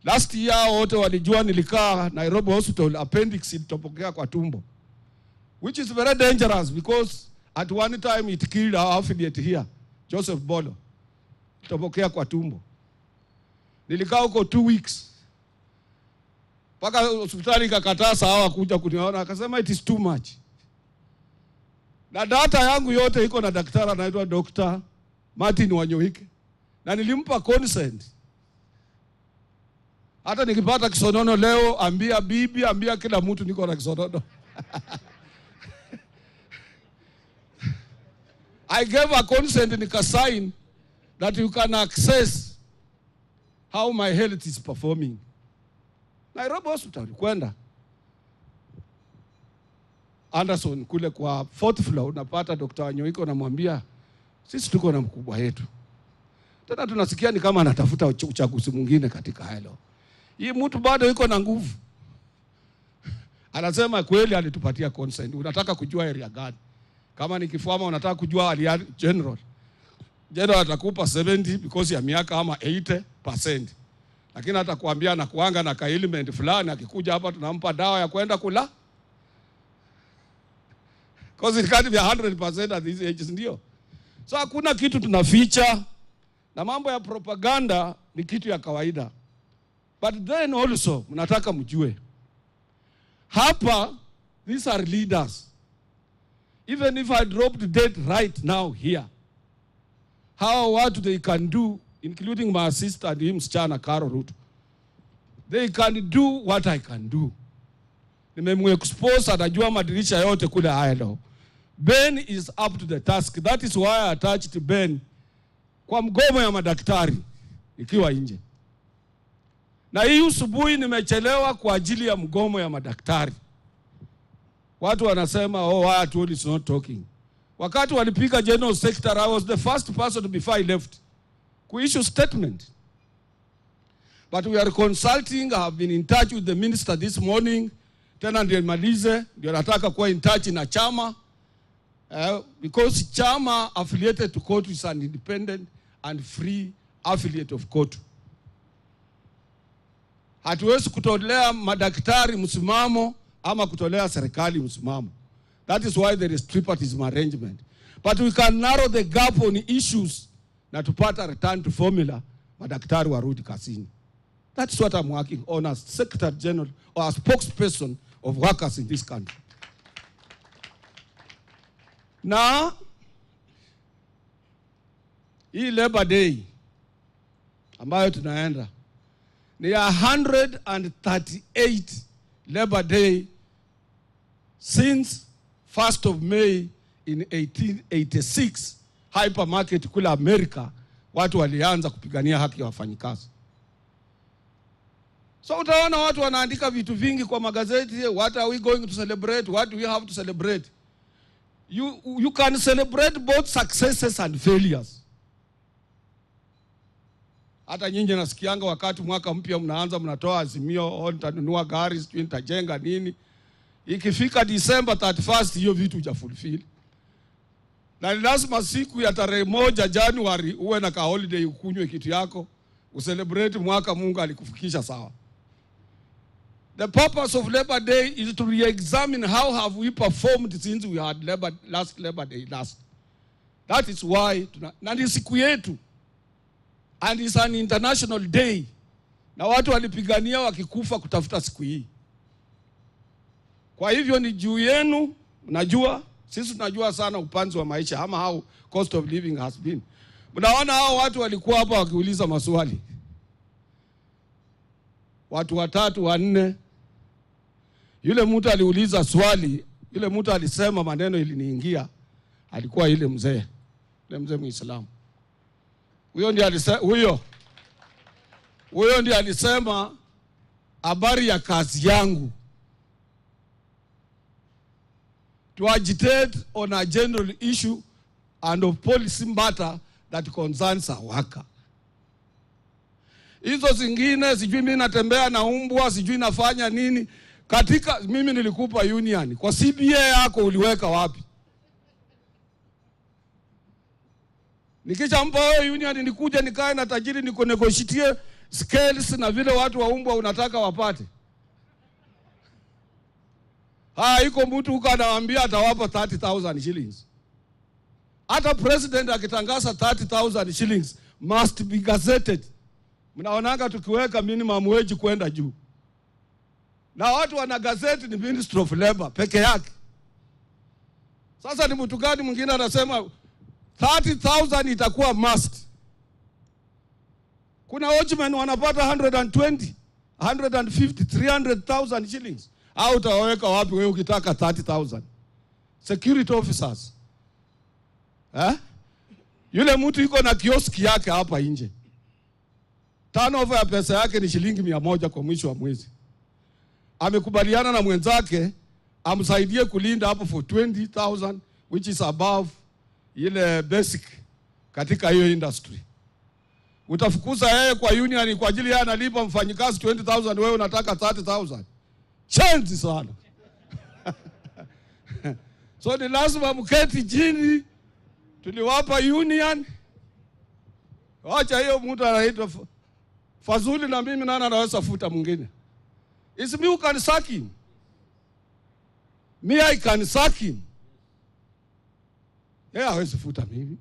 Last year wote walijua nilikaa Nairobi hospital, appendix ilitopokea kwa tumbo. Which is very dangerous because at one time it killed our affiliate here, Joseph Bolo. Ilitopokea kwa tumbo. Nilikaa huko 2 weeks. Paka hospitali ikakataa sawa kuja kuniona, akasema it is too much. Na data yangu yote iko na daktari anaitwa Dr. Martin Wanyoike. Na nilimpa consent. Hata nikipata kisonono leo, ambia bibi, ambia kila mtu niko na kisonono. I gave a consent nikasign that you can access how my health is performing. Nairobi hospital kwenda Anderson kule kwa 4th floor unapata Dr. Wanyoike, unamwambia sisi tuko na mkubwa yetu. Tena tunasikia ni kama anatafuta uchaguzi mwingine katika hilo. Hii mtu bado yuko na nguvu. Anasema kweli alitupatia consent. Unataka kujua area gani? Kama ni kifua ama unataka kujua area general. General atakupa 70 because ya miaka ama 80%. Lakini atakwambia na kuanga na ka element fulani, akikuja hapa tunampa dawa ya kwenda kula. Because it can't be 100% at these ages, ndio. So hakuna kitu tunaficha, na mambo ya propaganda ni kitu ya kawaida. But then also mnataka mjue hapa, these are leaders. Even if I dropped dead right now here, how what they can do, including my sister and him msichana Carol Ruto, they can do what I can do. Nimemexpose, atajua madirisha yote kule Island. Ben is up to the task. That is why I attached Ben kwa mgomo ya madaktari ikiwa nje. Na hii usubuhi nimechelewa kwa ajili ya mgomo ya madaktari. Watu wanasema why Atwoli is not talking. Wakati walipiga general secretary, I was the first person before I left to issue statement. But we are consulting. I have been in touch with the minister this morning. Tena ndio malize, ndio nataka kuwa in touch na chama. Because chama affiliated to COTU is an independent and free affiliate of COTU. Hatuwezi kutolea madaktari msimamo ama kutolea serikali msimamo. That is why there is tripartism arrangement. But we can narrow the gap on issues na tupata return to formula, madaktari warudi kazini. That's what I'm working on as Secretary General or as spokesperson of workers in this country. Na hii Labor Day ambayo tunaenda ni 138 Labor Day since 1st of May in 1886 hypermarket kule America watu walianza kupigania haki ya wafanyikazi. So utaona watu wanaandika vitu vingi kwa magazeti, what are we going to celebrate, what do we have to celebrate. You can celebrate both successes and failures. Hata nyinyi nasikianga wakati mwaka mpya mnaanza mnatoa azimio, nitanunua gari, sijui nitajenga nini. Ikifika December 31st hiyo vitu hujafulfill. Na lazima siku ya tarehe 1 January uwe na ka holiday ukunywe kitu yako, ucelebrate mwaka Mungu alikufikisha sawa. The purpose of Labor Day is to re-examine how have we performed since we had last Labor Day last. That is why na ni siku yetu. And it's an international day. Na watu walipigania wakikufa kutafuta siku hii. Kwa hivyo ni juu yenu, najua, sisi tunajua sana upanzi wa maisha, ama how cost of living has been. Mnaona hao watu walikuwa hapa wakiuliza maswali. Watu 3, 4. Yule mtu aliuliza swali, yule mtu alisema maneno iliniingia, alikuwa ile mzee. Yule mzee Muislamu. Huyo ndiye alisema habari ya kazi yangu. To agitate on a general issue and of policy matter that concerns a worker. Hizo zingine sijui mimi natembea na umbwa, sijui nafanya nini. Katika mimi nilikupa union. Kwa CBA yako uliweka wapi? Nikishampa wewe union nikuja nikae na tajiri niko negotiate scales na vile watu wa umbwa unataka wapate. Iko mtu huko anawaambia atawapa 30,000 shillings. Hata president akitangaza 30,000 shillings must be gazetted. Mnaonanga tukiweka minimum wage kwenda juu. Na watu wana gazeti ni Ministry of Labor peke yake. Sasa ni mtu gani mwingine anasema 30,000 itakuwa must? Kuna watchmen wanapata 120, 150, 300,000 shillings. Au utaweka wapi wewe ukitaka 30,000? Security officers. Yule mtu yuko na kioski yake hapa nje. Turnover ya pesa yake ni shilingi 100 kwa mwisho wa mwezi. Amekubaliana na mwenzake amsaidie kulinda hapo for 20,000 which is above ile basic katika hiyo industry. Utafukuza yeye kwa union kwa ajili yeye analipa mfanyikazi 20,000, wewe unataka 30,000. Chanzi sana. So ni lazima mketi chini, tuliwapa union. Wacha hiyo mtu anaitwa Fazuli na mimi nani anaweza futa mwingine. It's me who can sack him. Me I can sack him. Yeye hawezi futa mimi.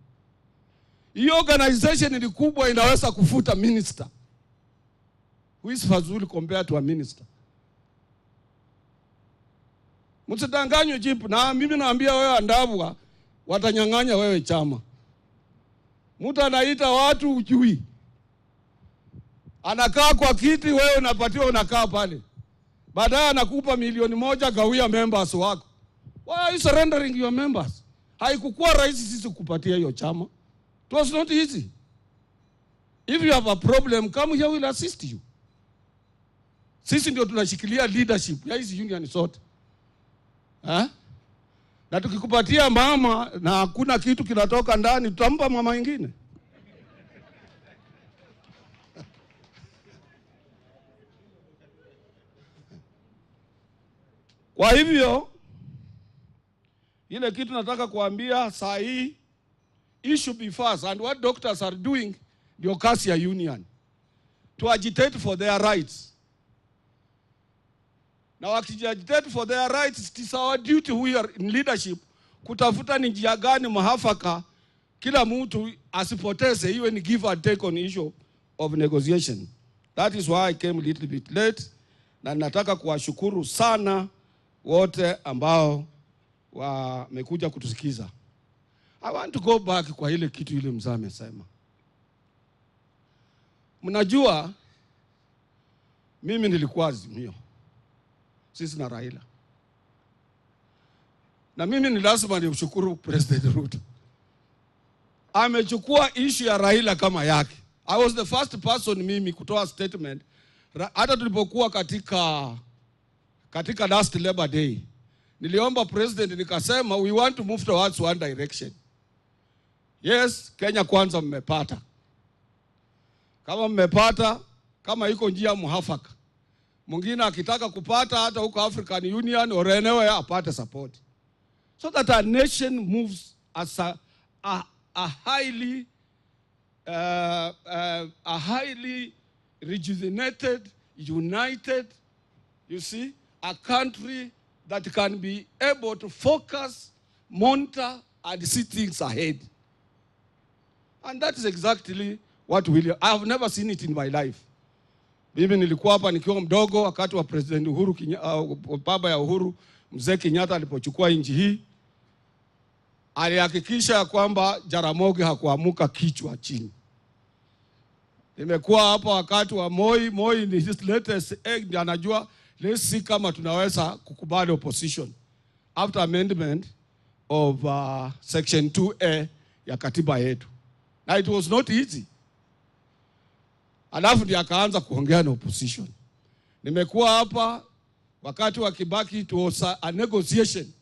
Hiyo organization ni kubwa inaweza kufuta minister. Who is Fazuli compared to a minister? Msidanganywe jipu, na mimi naambia wewe Andabwa watanyang'anya wewe chama. Mtu anaita watu ujui. Anakaa kwa kiti, wewe unapatiwa unakaa pale. Baadaye anakupa 1,000,000 gawia members wako. Why are you surrendering your members? Haikukuwa rahisi sisi kupatia hiyo chama. It was not easy. If you have a problem, come here, we'll assist you. Sisi ndio tunashikilia leadership ya hizi union zote. Na tukikupatia mama na hakuna kitu kinatoka ndani, tutampa mama mwingine. Kwa hivyo ile kitu nataka kuambia saa hii, it should be fast, and what doctors are doing ndio kazi ya union to agitate for their rights. Na wakiagitate for their rights, it is our duty we are in leadership kutafuta ni njia gani mahafaka kila mtu asipoteze, iwe ni give and take on issue of negotiation. That is why I came a little bit late, na nataka kuwashukuru sana wote ambao wamekuja kutusikiza. I want to go back kwa ile kitu ile mzee amesema. Mnajua mimi nilikuwa Azimio, sisi na Raila. Na mimi ni lazima nimshukuru President Ruto. Amechukua issue ya Raila kama yake. I was the first person mimi kutoa statement hata tulipokuwa katika last Labor Day, niliomba president nikasema we want to move towards one direction. Yes, Kenya kwanza mmepata. Kama mmepata, kama iko njia muhafaka, mwingine akitaka kupata hata huko African Union or anywhere apate support. So that our nation moves as a highly rejuvenated, united, you see, a country that can be able to focus, monitor, and see things ahead. And that is exactly what I have never seen it in my life. Mimi nilikuwa hapa nikiwa mdogo wakati wa President Uhuru, baba ya Uhuru, Mzee Kenyatta alipochukua nchi hii. Alihakikisha kwamba Jaramogi hakuamuka kichwa chini. Nimekuwa hapa wakati wa Moi ni his latest egg, anajua let's see kama tunaweza kukubali opposition after amendment of section 2A ya katiba yetu. Na it was not easy. Alafu ndiye akaanza kuongea na opposition. Nimekuwa hapa wakati wa Kibaki, it was a negotiation.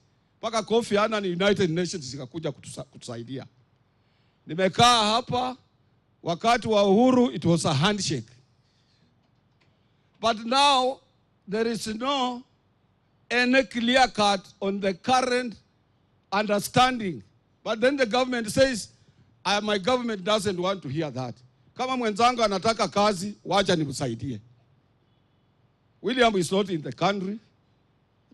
Paka Kofi Annan United Nations zikakuja kutusaidia. Nimekaa hapa wakati wa Uhuru, it was a handshake. But now there is no any clear cut on the current understanding. But then the government says, my government doesn't want to hear that. Kama mwenzangu anataka kazi, wacha nimsaidie. William is not in the country.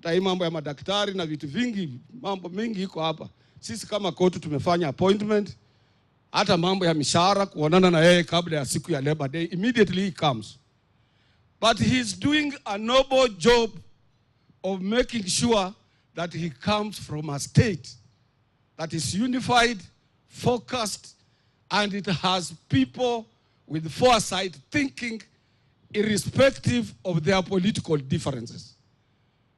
Hata mambo ya madaktari na vitu vingi, mambo mingi iko hapa. Sisi kama COTU tumefanya appointment. Hata mambo ya mishahara kuonana na yeye kabla ya siku ya Labor Day. Immediately he comes. But he's doing a noble job of making sure that he comes from a state that is unified, focused, and it has people with foresight thinking irrespective of their political differences.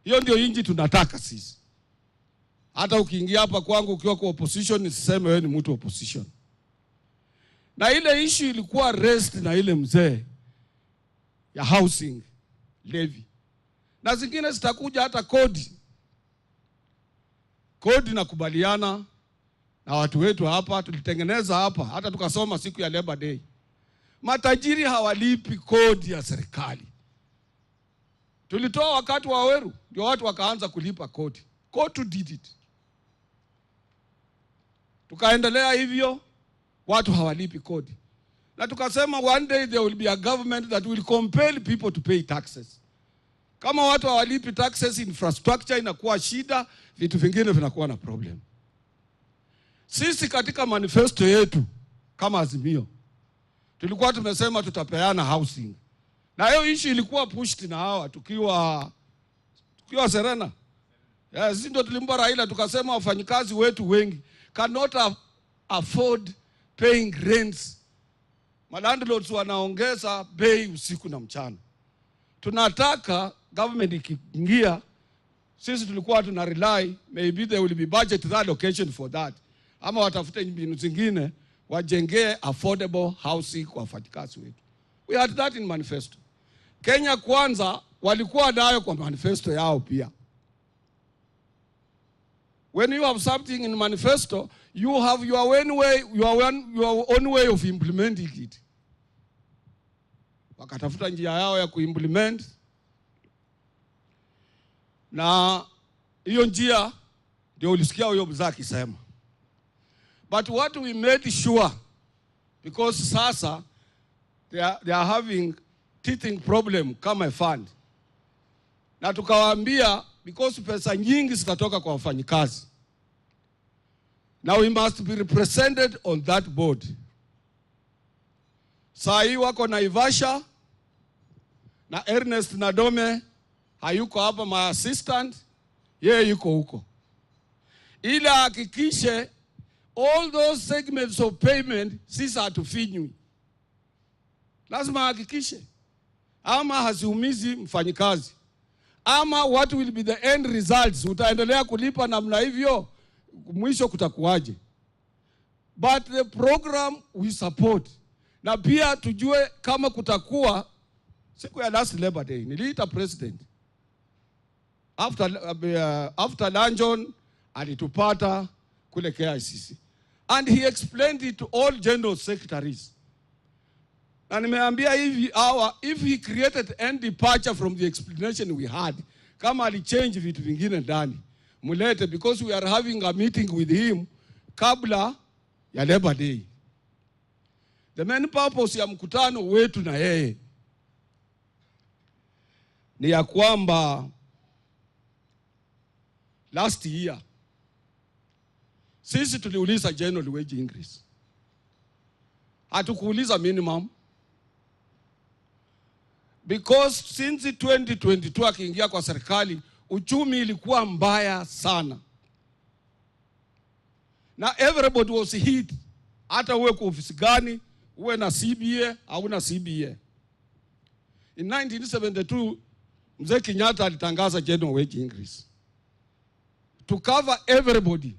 Hiyo ndio inji tunataka sisi. Hata ukiingia hapa kwangu ukiwa kwa opposition, nisiseme wewe ni mtu opposition. Na ile issue ilikuwa rest na ile mzee ya housing levy. Na zingine zitakuja hata kodi. Kodi nakubaliana na watu wetu hapa, tulitengeneza hapa, hata tukasoma siku ya Labor Day. Matajiri hawalipi kodi ya serikali. Tulitoa wakati wa Weru, ndio watu wakaanza kulipa kodi. COTU did it. Tukaendelea hivyo, watu hawalipi kodi. Na tukasema one day there will be a government that will compel people to pay taxes. Kama watu hawalipi taxes, infrastructure inakuwa shida, vitu vingine vinakuwa na problem. Sisi katika manifesto yetu kama Azimio tulikuwa tumesema tutapeana housing. Na hiyo issue ilikuwa pushed na hawa tukiwa Serena. Sisi ndio tulimpa Raila tukasema wafanyikazi wetu wengi cannot afford paying rents. Landlords wanaongeza bei usiku na mchana. Tunataka government ikiingia, sisi tulikuwa tuna rely, maybe there will be budget allocation for that. Ama watafute mbinu zingine wajengee affordable housing kwa wafanyikazi wetu. We had that in manifesto. Kenya kwanza walikuwa nayo kwa manifesto yao pia. When you have something in manifesto, you have your own way of implementing it. Wakatafuta njia yao ya kuimplement. Na hiyo njia ndio ulisikia huyo mzee akisema. But what we made sure, because sasa they are having teething problem kama a fund. Na tukawaambia because pesa nyingi zitatoka kwa wafanyikazi. Now we must be represented on that board. Saa hii wako na Ivasha na Ernest Nadome hayuko hapa, my assistant, yeye yuko huko. Ili hakikishe all those segments of payment sisi hatufinywi. Lazima hakikishe. Ama haziumizi mfanyikazi. Ama what will be the end results? Utaendelea kulipa namna hivyo, mwisho kutakuwaje? But the program we support. Na pia tujue kama kutakuwa Siku ya last Labor Day niliita president. After luncheon alitupata kule KICC. And he explained it to all general secretaries. Na nimeambia hivi if he created any departure from the explanation we had, kama alichange vitu vingine ndani, mulete, because we are having a meeting with him kabla ya Labor Day. The main purpose ya mkutano wetu na yeye ni ya kwamba last year sisi tuliuliza general wage increase. Hatukuuliza minimum. Because since 2022 akiingia kwa serikali, uchumi ilikuwa mbaya sana. Na everybody was hit. Hata uwe kwa ofisi gani, uwe na CBA au na CBA. In 1972, Mzee Kenyatta alitangaza general wage increase to cover everybody.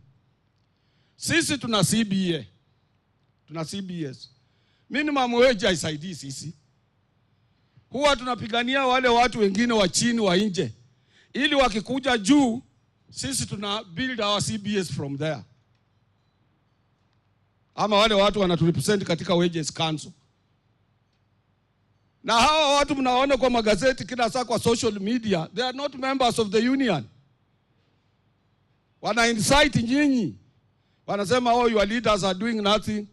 Sisi tuna CBA, tuna CBS. Minimum wage haisaidii sisi. Huwa tunapigania wale watu wengine wa chini wa nje, ili wakikuja juu, sisi tuna build our CBS from there. Ama wale watu wanaturepresent katika wages council. Na hawa watu mnaona kwa magazeti kila saa kwa social media, they are not members of the union. Wana incite nyinyi. Wanasema your leaders are doing nothing.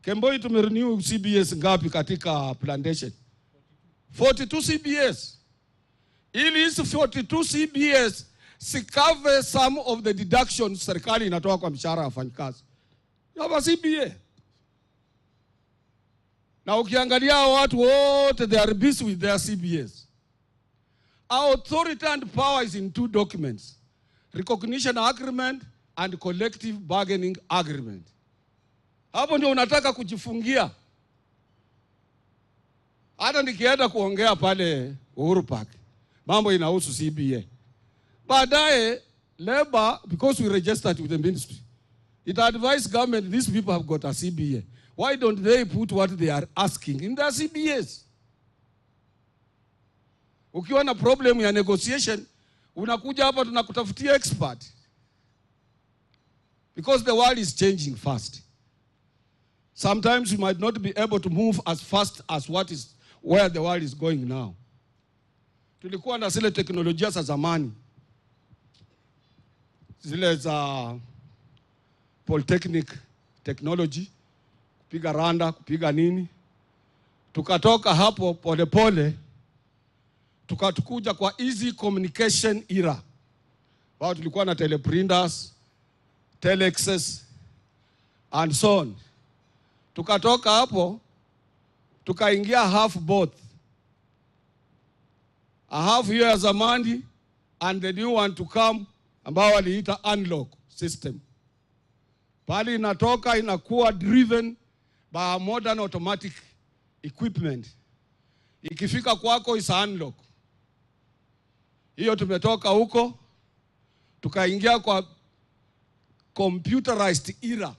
Kemboi tumerenew CBS ngapi katika plantation? 42 CBS. Ili hizi 42 CBS sikave some of the deductions serikali inatoa kwa mshahara wa wafanyikazi. Yaba CBA. Na ukiangalia watu wote, they are busy with their CBS. Our authority and power is in 2 documents: recognition agreement and collective bargaining agreement. Hapo ndio unataka kujifungia. Hata nikienda kuongea pale Uhuru Park, mambo inahusu CBA. Baadaye labor, because we registered with the ministry, it advised government, these people have got a CBA. Why don't they put what they are asking in their CBAs? Ukiwa na problem ya negotiation, unakuja hapa tunakutafutia expert. Because the world is changing fast. Sometimes we might not be able to move as fast as where the world is going now. Tulikuwa na zile teknolojia za zamani, zile za polytechnic technology, kupiga randa, kupiga nini. Tukatoka hapo polepole, tukatukuja kwa easy communication era. Wao tulikuwa na teleprinters, telexes and so on. Tukatoka hapo, tukaingia half both. A half year ya zamani and the new one to come, ambao waliita unlock system. Pali inatoka inakuwa driven by modern automatic equipment. Ikifika kwako is unlock. Hiyo tumetoka huko, tukaingia kwa computerized era.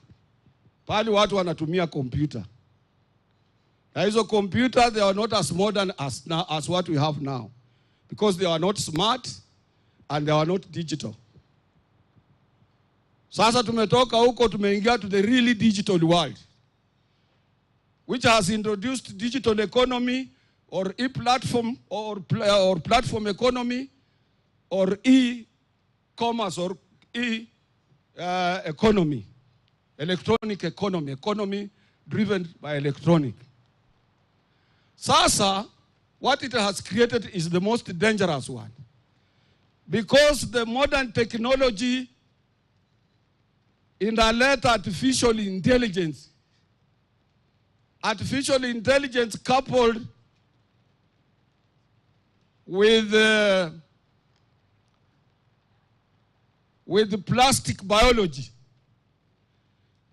Pali watu wanatumia computer. Na hizo computer, they are not as modern as what we have now. Because they are not smart and they are not digital. Sasa tumetoka huko, tumeingia to the really digital world, which has introduced digital economy or e-platform or platform economy or e-commerce or economy, electronic economy driven by electronic. Sasa, what it has created is the most dangerous one. Because the modern technology in the later artificial intelligence coupled with plastic biology.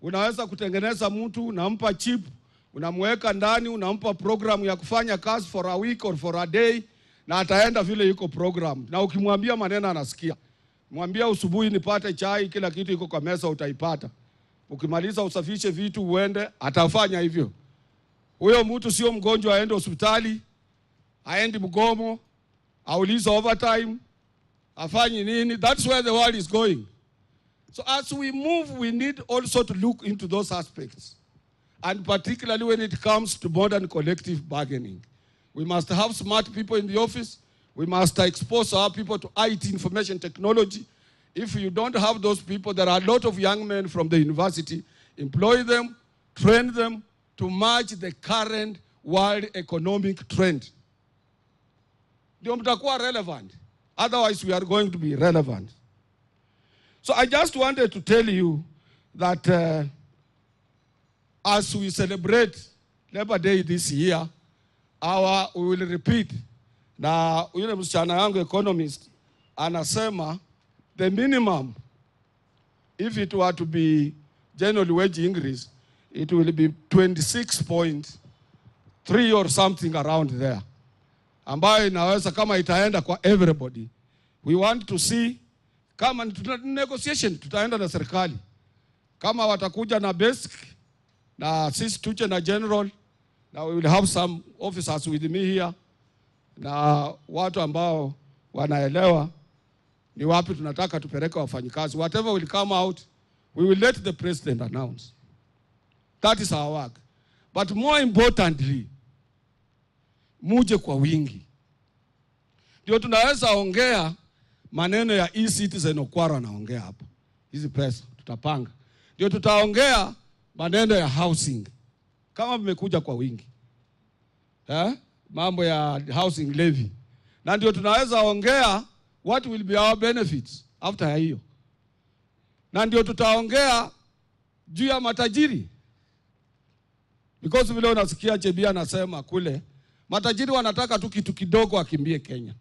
Unaweza kutengeneza mtu, unampa chip, unamweka ndani, unampa program ya kufanya kazi for a week or for a day, na ataenda vile yuko program. Na ukimwambia maneno anasikia. Mwambia usubuhi nipate chai, kila kitu iko kwa meza utaipata. Ukimaliza usafishe vitu uende, atafanya hivyo. Huyo mtu sio mgonjwa aende hospitali, aendi mgomo, aulize overtime, afanye nini. That's where the world is going. So as we move, we need also to look into those aspects. And particularly when it comes to modern collective bargaining. We must have smart people in the office. We must expose our people to IT, information technology. If you don't have those people, there are a lot of young men from the university. Employ them, train them to match the current world economic trend. Ndio mtakuwa relevant. Otherwise, we are going to be irrelevant. So I just wanted to tell you that as we celebrate Labor Day this year, we will repeat. Na yule msichana yangu economist anasema the minimum, if it were to be general wage increase, it will be 26.3 or something around there. Ambayo inaweza kama itaenda kwa everybody. We want to see kama negotiation tutaenda na serikali. Kama watakuja na basic na sisi tuche na general, na we will have some officers with me here na watu ambao wanaelewa ni wapi tunataka tupeleke wafanyikazi. Whatever will come out, we will let the president announce. That is our work. But more importantly, muje kwa wingi. Ndio tunaweza ongea maneno ya e-citizen. Okwara anaongea hapa. Hizi pesa tutapanga. Ndio tutaongea maneno ya housing. Kama mmekuja kwa wingi. Mambo ya housing levy. Na ndio tunaweza ongea what will be our benefits after hiyo. Na ndio tutaongea juu ya matajiri. Because vile unasikia Chebia anasema kule, matajiri wanataka tu kitu kidogo akimbie Kenya.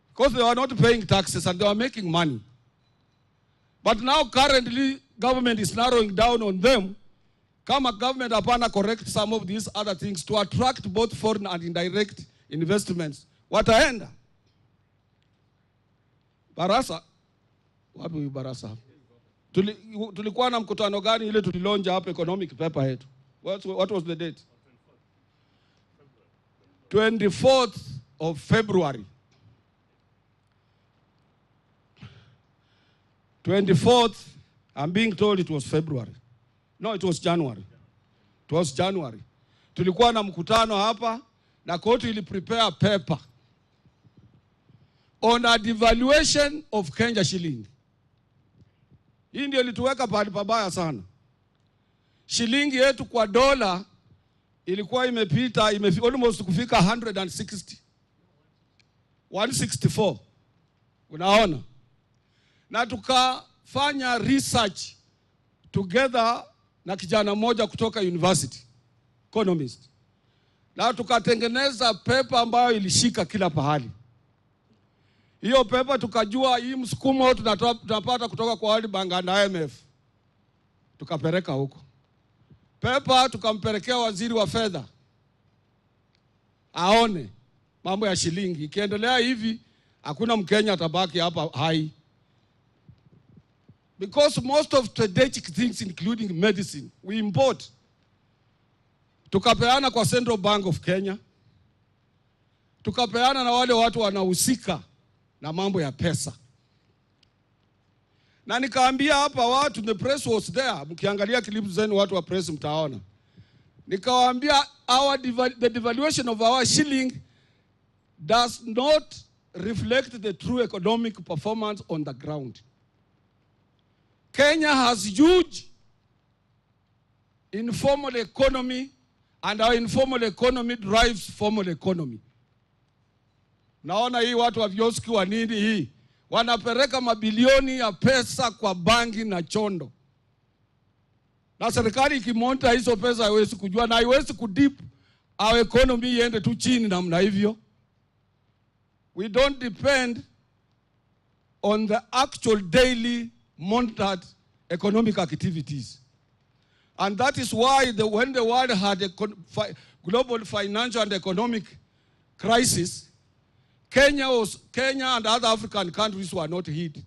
Because they are not paying taxes and they are making money. But now currently government is narrowing down on them. Kama government hapana correct some of these other things to attract both foreign and indirect investments, wataenda. Barasa, wapi Barasa? Tulikuwa na mkutano gani ile tulilonja hapa economic paper yetu? What was the date? 24th of February. 24th, I'm being told it was February. No, it was January. It was January. Tulikuwa na mkutano hapa na COTU ili prepare paper on a devaluation of Kenya shilling. Hii ndio ilituweka pahali pabaya sana. Shilingi yetu kwa dola ilikuwa imepita almost kufika 160. 164. Unaona? Na tukafanya research together na kijana mmoja kutoka university, economist. Na tukatengeneza paper ambayo ilishika kila pahali. Hiyo paper tukajua hii msukumo tunapata kutoka kwa World Bank na IMF. Tukapeleka huko. Paper tukampelekea waziri wa fedha. Aone mambo ya shilingi. Ikiendelea hivi, hakuna Mkenya atabaki hapa hai. Because most of strategic things, including medicine, we import. Tukapeana kwa Central Bank of Kenya. Tukapeana na wale watu wanahusika na mambo ya pesa. Na nikaambia hapa watu, the press was there. Mkiangalia clips zenu watu wa press mtaona. Nikawaambia the devaluation of our shilling does not reflect the true economic performance on the ground. Kenya has huge informal economy, and our informal economy drives formal economy. Naona hii watu wa vioski wa nini hii wanapeleka mabilioni ya pesa kwa bangi na chondo. Na serikali ikimonta hizo pesa haiwezi kujua na haiwezi kudip our economy iende tu chini namna hivyo. We don't depend on the actual daily monitored economic activities. And that is why when the world had a global financial and economic crisis, Kenya and other African countries were not hit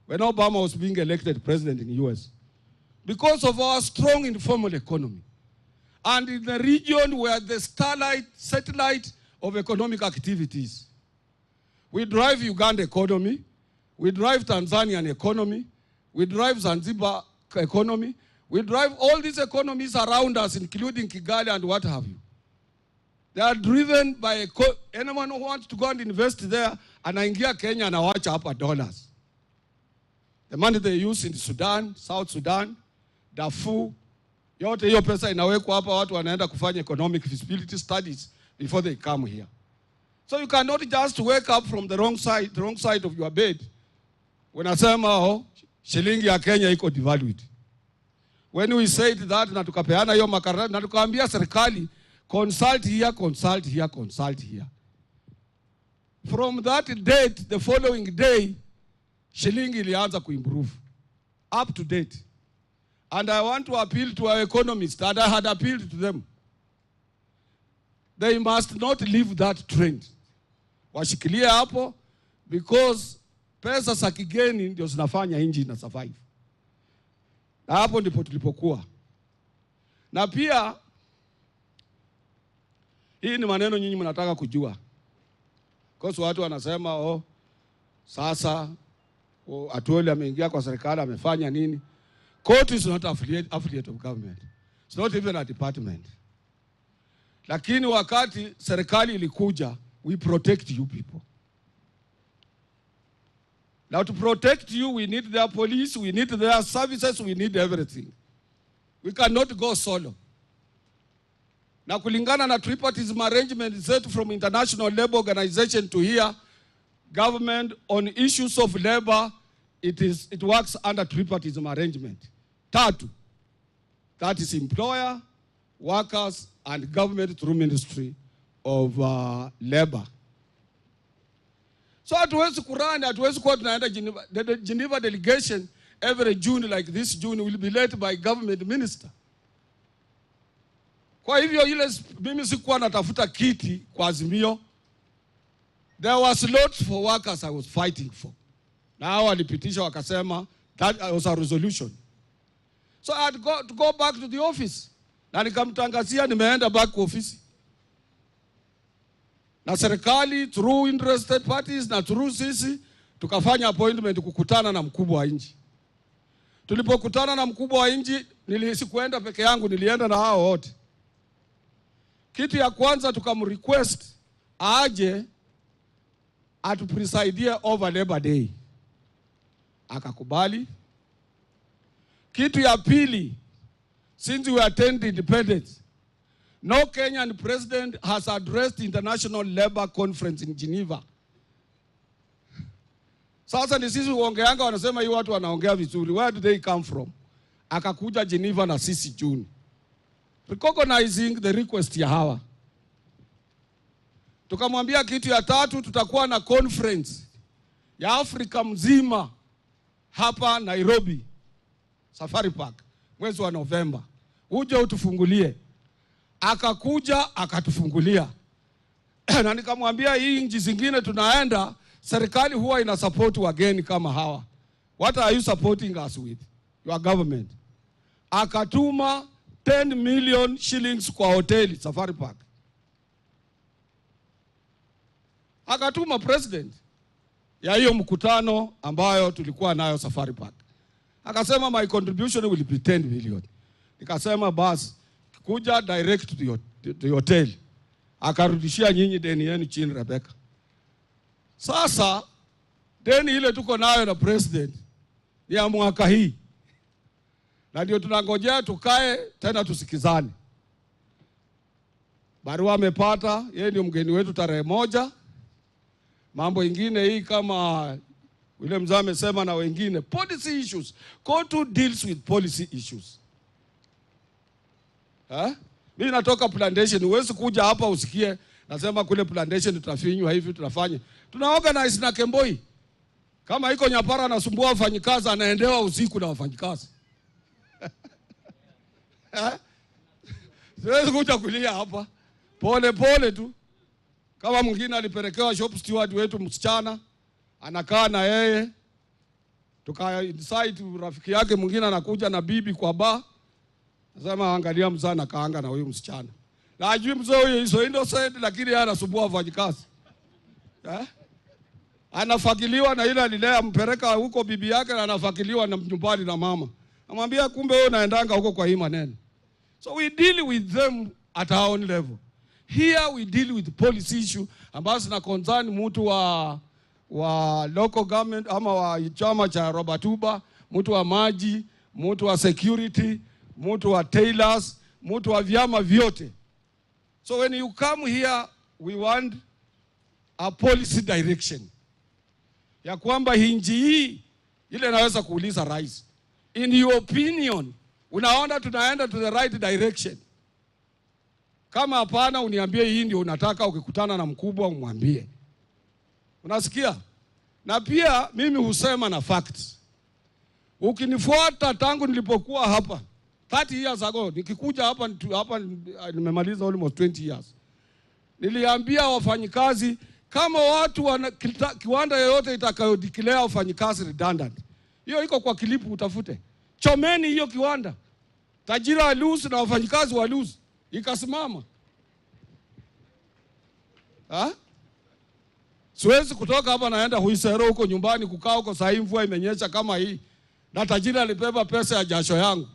when Obama was being elected president in the US. Because of our strong informal economy. And in the region where the satellite of economic activities. We drive Uganda economy, we drive Tanzanian economy, we drive Zanzibar economy, we drive all these economies around us, including Kigali and what have you. They are driven by anyone who wants to go and invest there, anaingia Kenya na wacha hapa dollars. The money they use in Sudan, South Sudan, Darfur, yote hiyo pesa inawekwa hapa, watu wanaenda kufanya economic feasibility studies before they come here. So you cannot just wake up from the wrong side of your bed. Unasema oh, shilingi ya Kenya iko devalued. When we said that na tukapeana hiyo makaratasi na tukaambia serikali consult here, consult here, consult here. From that date, the following day, shilingi ilianza kuimprove up to date. And I want to appeal to our economists, and I had appealed to them. They must not leave that trend. Washikilie hapo, because pesa za kigeni ndio zinafanya nchi na survive. Na hapo ndipo tulipokuwa. Na pia hii ni maneno nyinyi mnataka kujua. Kwa sababu watu wanasema oh, sasa Atuoli ameingia kwa serikali amefanya nini? COTU is not affiliate of government. It's not even a department. Lakini wakati serikali ilikuja, we protect you people. Now to protect you, we need their police, we need their services, we need everything. We cannot go solo. Na kulingana na tripartism arrangement set from International Labour Organization to here, government on issues of labor, it works under tripartism arrangement. Tatu, that is employer, workers, and government through Ministry of Labor. So hatuwezi kurani, hatuwezi kuwa tunaenda Geneva. The Geneva delegation every June like this June will be led by government minister. Kwa hivyo ile mimi sikuwa natafuta kiti kwa Azimio. There was lots for workers I was fighting for. Na hao walipitisha wakasema that was a resolution. So I had to go back to the office. Na nikamtangazia nimeenda back office. Na serikali through interested parties na through sisi tukafanya appointment kukutana na mkubwa wa nchi. Tulipokutana na mkubwa wa nchi sikuenda peke yangu, nilienda na hao wote. Kitu ya kwanza tukamrequest aje atupresidie over Labor Day. Akakubali. Kitu ya pili, since we attained independence, no Kenyan president has addressed International Labour Conference in Geneva. Sasa ni sisi uongeanga wanasema hii watu wanaongea vizuri. Where do they come from? Akakuja Geneva na sisi June. Recognizing the request ya hawa. Tukamwambia kitu ya tatu, tutakuwa na conference ya Afrika mzima hapa Nairobi, Safari Park, mwezi wa Novemba. Uje utufungulie. Akakuja akatufungulia. Na nikamwambia hii nchi zingine tunaenda, serikali huwa ina support wageni kama hawa. What are you supporting us with? Your government. Akatuma 10 million shillings kwa hoteli Safari Park. Akatuma president ya hiyo mkutano ambayo tulikuwa nayo Safari Park. Akasema my contribution will be 10 million. Nikasema basi kuja direct to the hotel. Akarudishia nyinyi deni yenu chini Rebecca. Sasa deni ile tuko nayo na president ni ya mwaka hii. Na ndio tunangojea tukae tena tusikizane. Barua amepata, yeye ndio mgeni wetu tarehe 1. Mambo ingine hii kama yule mzee amesema na wengine, policy issues. COTU deals with policy issues. Mimi natoka plantation, huwezi kuja hapa usikie nasema kule plantation tutafinywa hivi tutafanya. Tuna organize na Kemboi. Kama iko Nyapara anasumbua wafanyikazi anaendewa usiku na wafanyikazi. Siwezi kuja kulia hapa. Pole pole tu. Kama mwingine alipelekewa shop steward wetu msichana, anakaa na yeye. Tukadecide rafiki yake mwingine anakuja na bibi kwa bar. Nasema angalia mzana kaanga na huyu msichana. Na ajui mzee huyo iso innocent, lakini yeye anasumbua wafanyikazi. Anafagiliwa na ile alilea mpeleka huko bibi yake, na anafagiliwa na nyumbani na mama. Amwambia kumbe wewe unaendanga huko kwa hii maneno. So we deal with them at our own level. Here we deal with policy issue ambazo zina concern mtu wa local government ama wa chama cha Robert Uba, mtu wa maji, mtu wa security, mtu wa tailors, mtu wa vyama vyote. So when you come here, we want a policy direction. Ya kwamba nchi hii ile naweza kuuliza rais, in your opinion, unaona tunaenda to the right direction? Kama hapana, uniambie hii ndio unataka, ukikutana na mkubwa umwambie. Unasikia? Na pia mimi husema na facts. Ukinifuata tangu nilipokuwa hapa 30 years ago, nikikuja hapa nimemaliza almost 20 years. Niliambia wafanyikazi kama watu kiwanda yoyote itakayodeclare wafanyikazi redundant, hiyo iko kwa kilipu, utafute. Chomeni hiyo kiwanda. Tajira wa lose na wafanyikazi wa lose. Ikasimama. Siwezi kutoka hapa naenda Huisero huko nyumbani kukaa huko saa hii mvua imenyesha kama hii. Na tajiri alibeba pesa ya jasho yangu.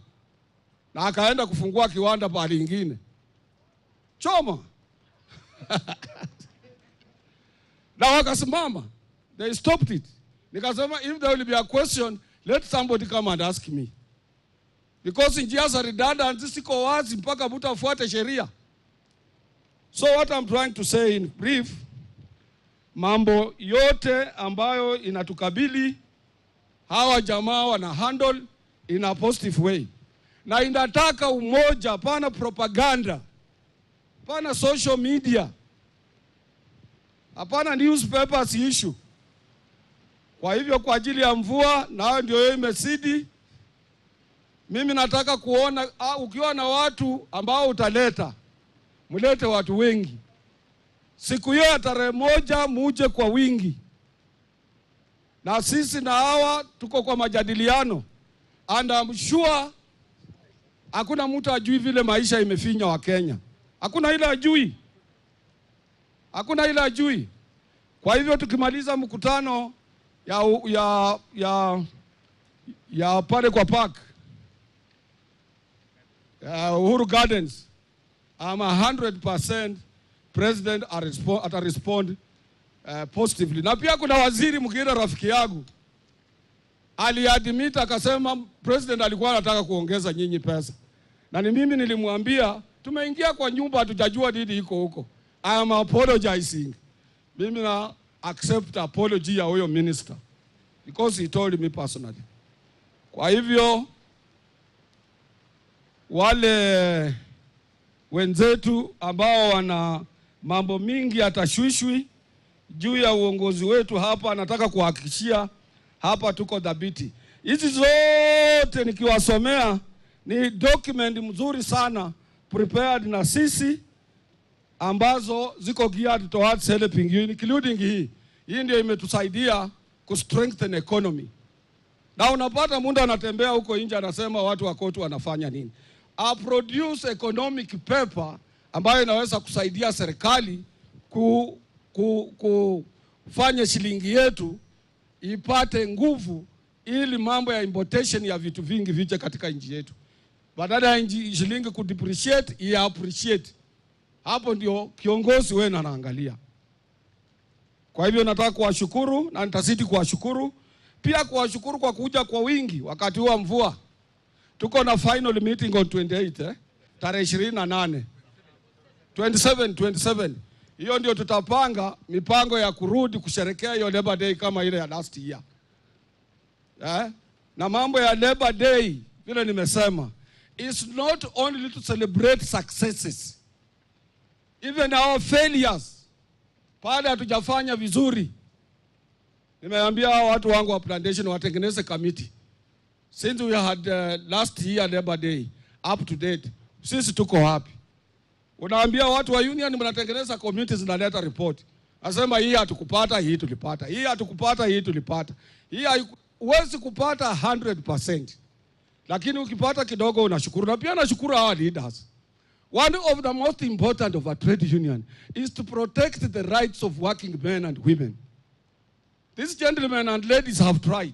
Na akaenda kufungua kiwanda pale ingine. Choma. Na wakasimama. They stopped it. Nikasema if there will be a question, let somebody come and ask me. Because njia za redundant ziko wazi mpaka mtu afuate sheria. So what I'm trying to say in brief, mambo yote ambayo inatukabili hawa jamaa wana handle in a positive way. Na inataka umoja, pana propaganda, pana social media, hapana newspapers issue. Kwa hivyo kwa ajili ya mvua, na ndio hiyo imesidi, mimi nataka kuona ukiwa na watu ambao utaleta, mulete watu wengi. Siku hiyo ya tarehe 1 muje kwa wingi. Na sisi na hawa tuko kwa majadiliano. And I'm sure hakuna mtu ajui vile maisha imefinya wa Kenya. Hakuna ile ajui. Hakuna ile ajui. Kwa hivyo tukimaliza mkutano ya pale kwa park, Uhuru Gardens, I'm 100% president respond positively. Na pia kuna waziri mwingine rafiki yangu aliadmit akasema president alikuwa anataka kuongeza nyinyi pesa. Na ni mimi nilimwambia tumeingia kwa nyumba hatujajua nini iko huko. I am apologizing. Mimi na accept apology ya huyo minister because he told me personally. Kwa hivyo wale wenzetu ambao wana mambo mingi atashwishwi juu ya uongozi wetu hapa, nataka kuhakikishia hapa tuko dhabiti. Hizi zote nikiwasomea ni document mzuri sana prepared na sisi ambazo ziko geared towards helping you, including hii. Hii ndio imetusaidia ku strengthen economy. Na unapata muda anatembea huko nje anasema watu wa COTU wanafanya nini. I produce economic paper ambayo inaweza kusaidia serikali kufanya shilingi yetu ipate nguvu, ili mambo ya importation ya vitu vingi vije katika nchi yetu. Badala ya shilingi kudepreciate, ya appreciate. Hapo ndio kiongozi wenu anaangalia. Kwa hivyo nataka kuwashukuru na nitazidi kuwashukuru. Pia kuwashukuru kwa kuja kwa wingi wakati wa mvua. Tuko na final meeting on 28 tarehe 28. 27. Hiyo ndio tutapanga mipango ya kurudi kusherekea hiyo Labor Day kama ile ya last year. Na mambo ya Labor Day vile nimesema, is not only to celebrate successes, even our failures. Pale hatujafanya vizuri, nimeambia watu wangu wa plantation watengeneze committee. Since we had last year Labor Day up to date, sisi tuko wapi? Unaambia watu wa union mnatengeneza committees zinaleta report. Nasema hii hatukupata, hii tulipata. Hii hatukupata, hii tulipata. Hii huwezi kupata 100%. Lakini ukipata kidogo unashukuru. Na pia nashukuru hawa leaders. One of the most important of a trade union is to protect the rights of working men and women. These gentlemen and ladies have tried.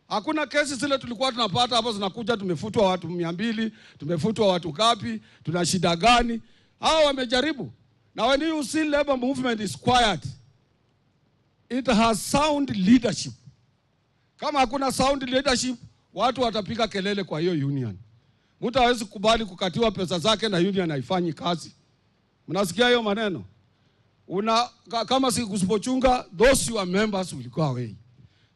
Hakuna kesi zile tulikuwa tunapata hapo zinakuja tumefutwa watu 200, tumefutwa watu gapi, tuna shida gani? Hao wamejaribu. Now when you see labor movement is quiet, it has sound leadership. Kama hakuna sound leadership, watu watapiga kelele kwa hiyo union. Mtu hawezi kubali kukatiwa pesa zake na union haifanyi kazi. Mnasikia hiyo maneno? Kama si kusipochunga, those your members will go away.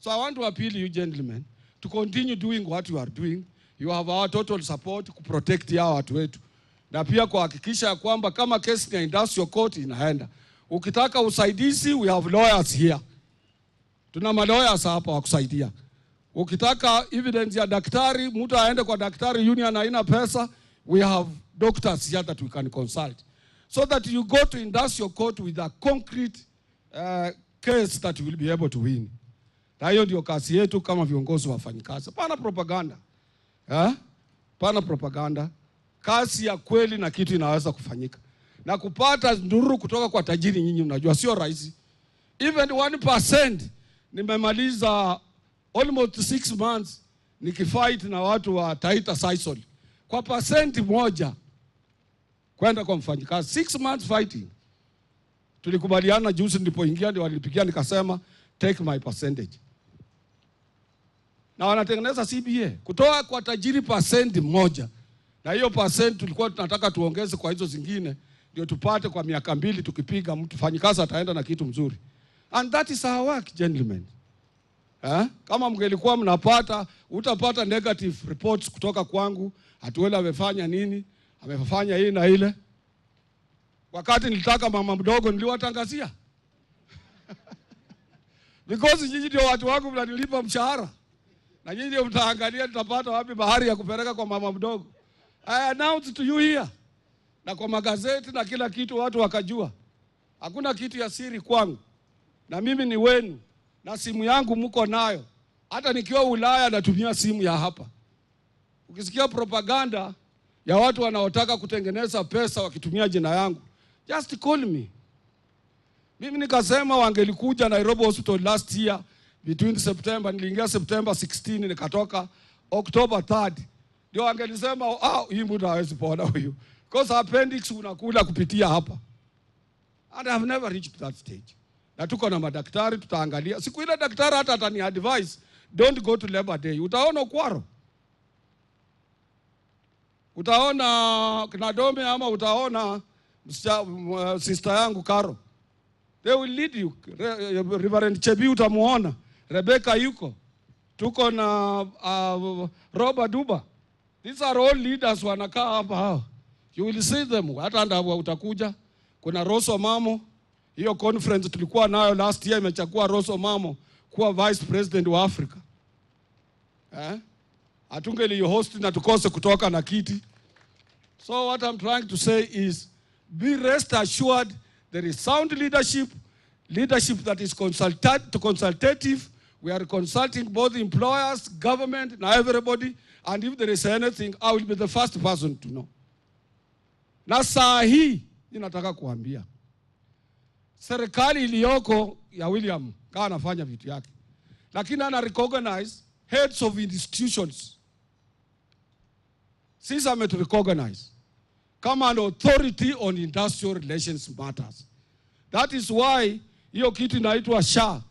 So I want to appeal you gentlemen to continue doing what you are doing. You have our total support to protect hawa watu wetu. Na pia kuhakikisha kwamba kama kesi ya industrial court inaenda. Ukitaka usaidizi, we have lawyers here. Tuna lawyers hapa wa kusaidia. Ukitaka evidence ya daktari, mtu aende kwa daktari union haina pesa, we have doctors here that we can consult. So that you go to industrial court with a concrete case that you will be able to win. Na hiyo ndio kazi yetu kama viongozi wafanyikazi. Pana propaganda. Pana propaganda. Kazi ya kweli na kitu inaweza kufanyika. Na kupata nduru kutoka kwa tajiri nyinyi mnajua sio rahisi. Even 1% nimemaliza almost 6 months nikifight na watu wa Taita Sisal. Kwa percent moja kwenda kwa mfanyikazi 6 months fighting. Tulikubaliana juzi nilipoingia ndio walipigia nikasema take my percentage. Na wanatengeneza CBA kutoa kwa tajiri percent moja. Na hiyo percent tulikuwa tunataka tuongeze kwa hizo zingine ndio tupate kwa miaka 2 tukipiga mtu mfanyikazi ataenda na kitu mzuri. And that is our work gentlemen. Kama mngelikuwa mnapata utapata negative reports kutoka kwangu, Atuele amefanya nini, amefanya hii na ile. Wakati nilitaka mama mdogo niliwatangazia. Because nyinyi ndio watu wangu mnanilipa mshahara. Na nyinyi ndio mtaangalia nitapata wapi bahari ya kupeleka kwa mama mdogo. I announced to you here. Na kwa magazeti na kila kitu watu wakajua. Hakuna kitu ya siri kwangu. Na mimi ni wenu. Na simu yangu mko nayo. Hata nikiwa Ulaya natumia simu ya hapa. Ukisikia propaganda ya watu wanaotaka kutengeneza pesa wakitumia jina yangu, just call me. Mimi nikasema wangelikuja Nairobi Hospital last year between September, niliingia September 16 nikatoka October 3rd. Ndio wangelisema hii mtu hawezi pona huyu. Because appendix unakula kupitia hapa. And I have never reached that stage. Na tuko na madaktari tutaangalia. Siku ile daktari hata atani advise don't go to Labor Day. Utaona Kwaro. Utaona Kinadome ama utaona sister yangu Karo. They will lead you. Reverend Chebi utamuona. Rebecca yuko. Tuko na Robert Duba. These are all leaders wanakaa hapa hao. You will see them. Hata ndio utakuja. Kuna Rosso Mamo. Hiyo conference tulikuwa nayo last year imechagua Rosso Mamo kuwa vice president wa Africa. Atungeli host na tukose kutoka na kiti. So what I'm trying to say is be rest assured there is sound leadership that is consultative. We are consulting both employers, government, and everybody. And if there is anything, I will be the first person to know. Na saa hii ninataka kuambia serikali iliyoko ya William kaa anafanya vitu yake, lakini ana recognize heads of institutions. Sisi ameturecognize kama an authority on industrial relations matters. That is why hiyo kitu inaitwa SHA,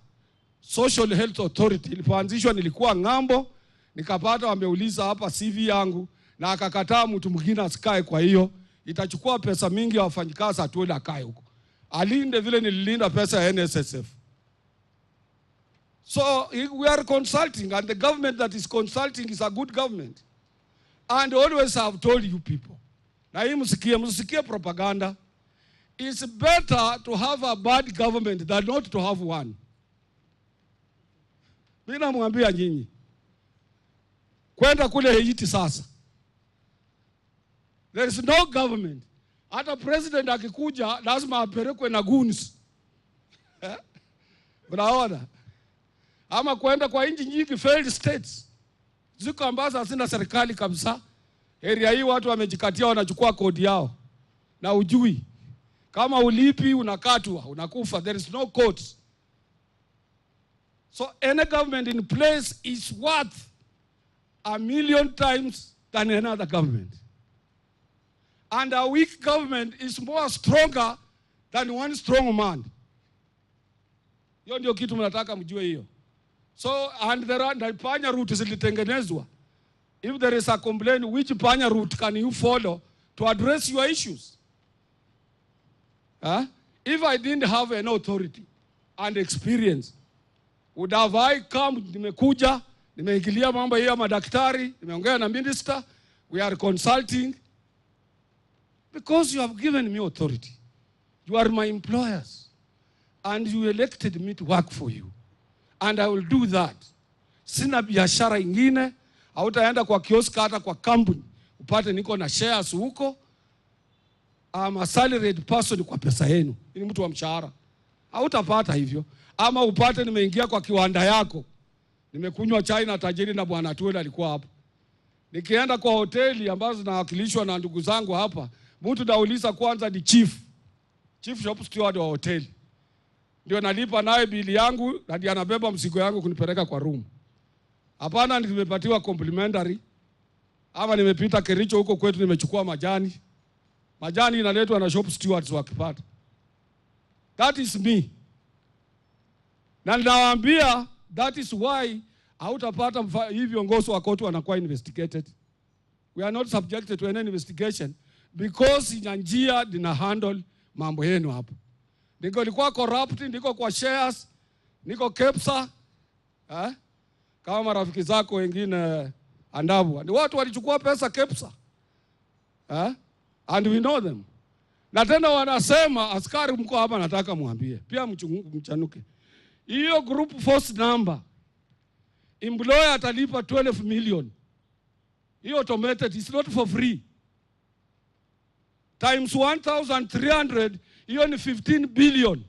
Social Health Authority, ilipoanzishwa nilikuwa ng'ambo, nikapata wameuliza hapa CV yangu na akakataa mtu mwingine asikae, kwa hiyo itachukua pesa mingi ya wafanyikazi Atuele akae huko. Alinde vile nililinda pesa ya NSSF. So we are consulting, and the government that is consulting is a good government. And always have told you people, na hii msikie propaganda, it's better to have a bad government than not to have one. Mimi namwambia nyinyi, kwenda kule Haiti sasa, there is no government. Hata president akikuja lazima apelekwe na goons. Mnaona? Ama kwenda kwa nchi nyingi failed states, ziko ambazo hazina serikali kabisa. area hii watu wamejikatia, wanachukua kodi yao na ujui. Kama ulipi unakatwa, unakufa. There is no court. So any government in place is worth 1,000,000 times than another government. And a weak government is more stronger than one strong man. Hiyo ndio kitu mnataka mjue hiyo. So and there are panya route zilitengenezwa. If there is a complaint, which panya route can you follow to address your issues? If I didn't have an authority and experience, would have I come, nimekuja, nimeingilia mambo ya madaktari, nimeongea na minister, we are consulting, because you have given me authority. You are my employers, and you elected me to work for you, and I will do that. Sina biashara ingine, hautaenda kwa kioski hata kwa company upate niko na shares huko. I'm a salaried person kwa pesa yenu. Ni mtu wa mshahara. Hautapata hivyo. Ama upate nimeingia kwa kiwanda yako. Nimekunywa chai na tajiri na bwana Tuele alikuwa hapa. Nikienda kwa hoteli ambazo zinawakilishwa na ndugu zangu hapa, mtu nauliza kwanza ni chief shop steward wa hoteli. Ndio nalipa naye bili yangu na ndiye anabeba mzigo yangu kunipeleka kwa room. Hapana nimepatiwa complimentary. Ama nimepita Kericho huko kwetu nimechukua majani. Majani inaletwa na shop stewards wakipata. That is me. Na nawaambia that is why hautapata hivi viongozi wa COTU wanakuwa investigated. We are not subjected to any investigation because njia dina handle mambo yenu hapo. Nilikuwa corrupt, niko kwa shares, niko KEPSA. Kama marafiki zako wengine Andabu. Ni watu walichukua pesa KEPSA. And we know them. Na tena wanasema askari mko hapa nataka muambie. Pia mchanuke. Hiyo group force number. Employer atalipa 12 million. Hiyo automated, it's not for free. Times 1,300, hiyo ni 15 billion.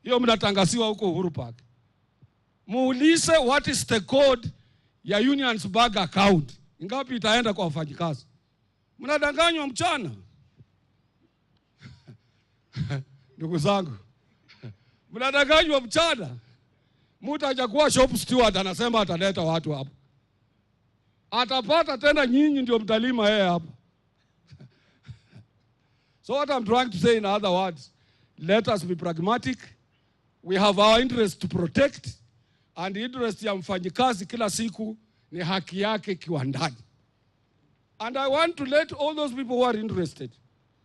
Hiyo mnatangasiwa huko Uhuru Park. Muulize what is the code ya Union's bank account. Ingapi itaenda kwa wafanyikazi. Mnadanganywa mchana. Ndugu zangu. Mnadanganywa mchana. Mtu hajakuwa shop steward anasema ataleta watu hapo. Atapata tena nyinyi ndio mtalima yeye hapo. So what I'm trying to say in other words, let us be pragmatic. We have our interest to protect, and the interest ya mfanyikazi kila siku ni haki yake kiwandani. And I want to let all those people who are interested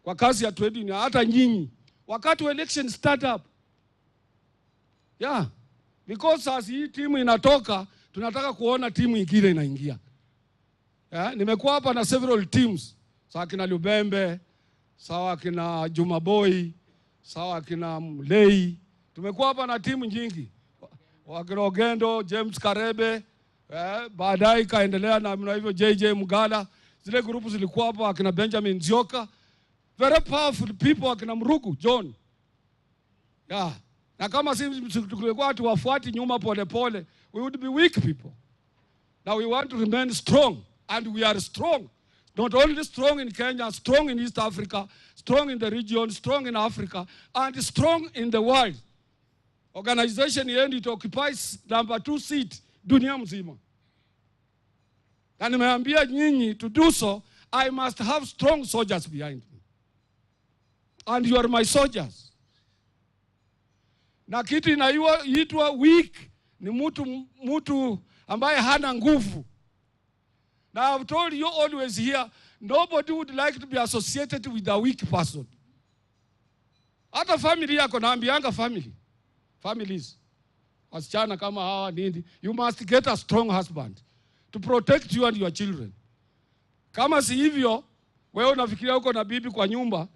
kwa kazi ya trade union, hata nyinyi, wakati wa election start up. Yeah. Because as hii timu inatoka, tunataka kuona timu ingine inaingia. Yeah. Nimekuwa hapa na several teams. Sawa kina Lubembe, sawa kina Jumaboy, sawa kina Mlei. Tumekuwa hapa na timu nyingi. Wakina Ogendo, James Karebe, baadaye kaendelea na hivyo JJ Mugala. Zile grupu zilikuwa hapa wakina Benjamin Zioka. Very powerful people wakina Mrugu, John. Yeah. Na kama sisi tulikuwa tuwafuati nyuma pole pole, we would be weak people. Now we want to remain strong, and we are strong. Not only strong in Kenya, strong in East Africa, strong in the region, strong in Africa, and strong in the world. Organization yetu it occupies number 2 seat dunia mzima. Na nimeambia nyinyi to do so, I must have strong soldiers behind me. And you are my soldiers. Na kitu inaitwa weak ni mtu ambaye hana nguvu. Now I've told you always here, nobody would like to be associated with a weak person. Hata family yako naambianga families. Wasichana kama hawa nini, you must get a strong husband to protect you and your children. Kama si hivyo, wewe unafikiria uko na bibi kwa nyumba,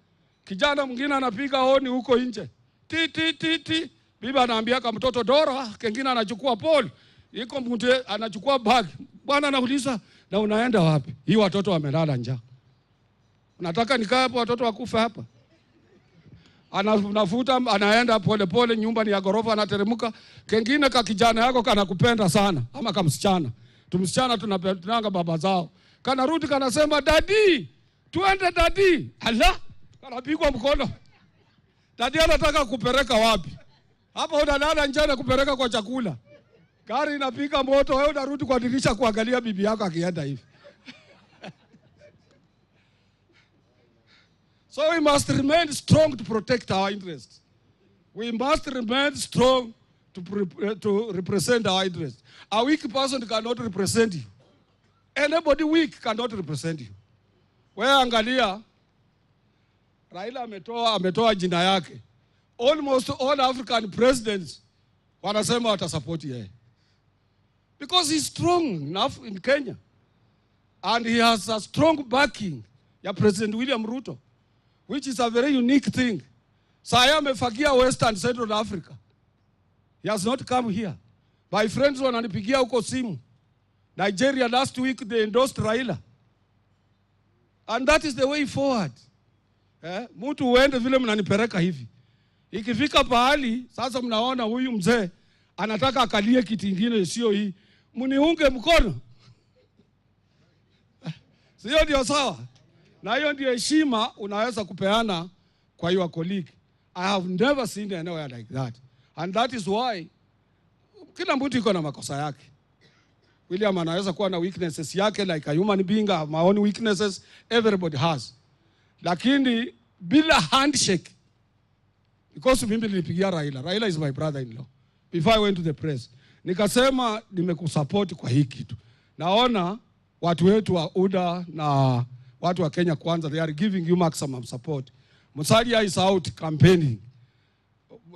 kijana mwingine anapiga honi huko nje. Ti. Bibi anaambia kama mtoto Dora, kengine anachukua pole. Iko mtu anachukua bag. Bwana anauliza, na unaenda wapi? Hii watoto wamelala njaa. Unataka nikae hapo watoto wakufa hapa? Anafuta anaenda pole nyumba ni ya gorofa anateremka. Kengine ka kijana yako kanakupenda sana ama kama msichana. Tumsichana tunapendanga baba zao. kanarudi kanasema dadi, tuende dadi. Ala, kanapigwa mkono. Dadi anataka kupeleka wapi? Hapa unalala njana kupeleka kwa chakula. Gari inapika moto, wewe unarudi kwa dirisha kuangalia bibi yako akienda hivi. So we must remain strong to protect our interests. We must remain strong to represent our interests. A weak person cannot represent you. Anybody weak cannot represent you. Wewe angalia, Raila ametoa jina yake. Almost all African presidents wanasema watasupport yeye. Because he's strong enough in Kenya. And he has a strong backing ya President William Ruto, which is a very unique thing. Saya amefagia West and Central Africa. He has not come here. My friends wananipigia huko simu. Nigeria last week they endorsed Raila. And that is the way forward. Mtu uende vile mnanipeleka hivi. Ikifika pahali, sasa mnaona huyu mzee anataka akalie kiti kingine sio hii. Mniunge mkono. Sio ndio sawa? Na hiyo ndio heshima unaweza kupeana kwa your colleague. I have never seen anywhere like that. And that is why kila mtu iko na makosa yake. William anaweza kuwa na weaknesses yake like a human being, I have my own weaknesses, everybody has. Lakini bila handshake, because mimi nilipigia Raila is my brother-in-law. Before I went to the press, nikasema nimekusupport kwa hii kitu. Naona watu wetu wa UDA na watu wa Kenya Kwanza, they are giving you maximum support. Musalia is out campaigning.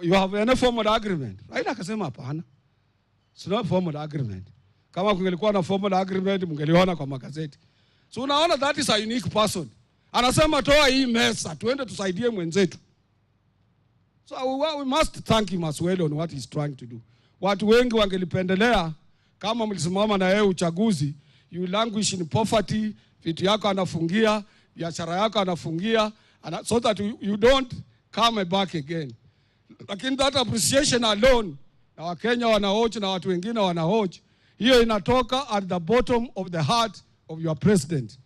You have any formal agreement? Raila akasema hapana. It's not formal agreement. Kama kungelikuwa na formal agreement, mngeliona kwa magazeti. So unaona that is a unique person. Anasema toa hii mesa, tuende tusaidie mwenzetu. So we must thank him as well on what he's trying to do. Watu wengi wangelipendelea kama mlisimama na yeye uchaguzi, you languish in poverty, vitu yako anafungia, biashara yako anafungia, so that you don't come back again. Lakini that appreciation alone, na Wakenya wanahoji na watu wengine wanahoji, hiyo inatoka at the bottom of the heart of your president.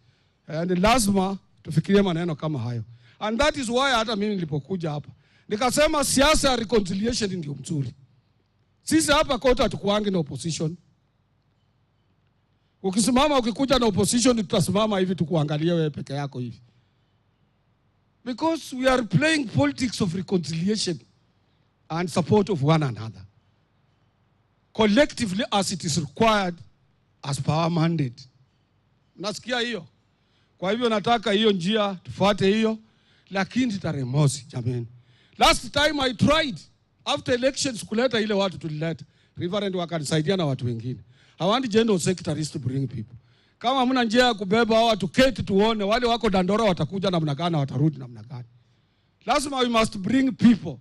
And lazima tufikirie maneno kama hayo. And that is why hata mimi nilipokuja hapa nikasema siasa ya reconciliation ndio mzuri. Sisi hapa kota hatukuangi na opposition. Ukisimama ukikuja na opposition tutasimama hivi tukuangalia wewe peke yako hivi. Because we are playing politics of reconciliation and support of one another. Collectively as it is required as per our mandate. Nasikia hiyo. Kwa hivyo nataka hiyo njia tufuate hiyo, lakini tarehe mosi jameni. Last time I tried after elections kuleta ile watu tulileta. Reverend wakanisaidia na watu wengine. I want general secretaries to bring people. Kama mna njia ya kubeba hao watu keti tuone wale wako Dandora watakuja namna gani watarudi namna gani. Lazima we must bring people.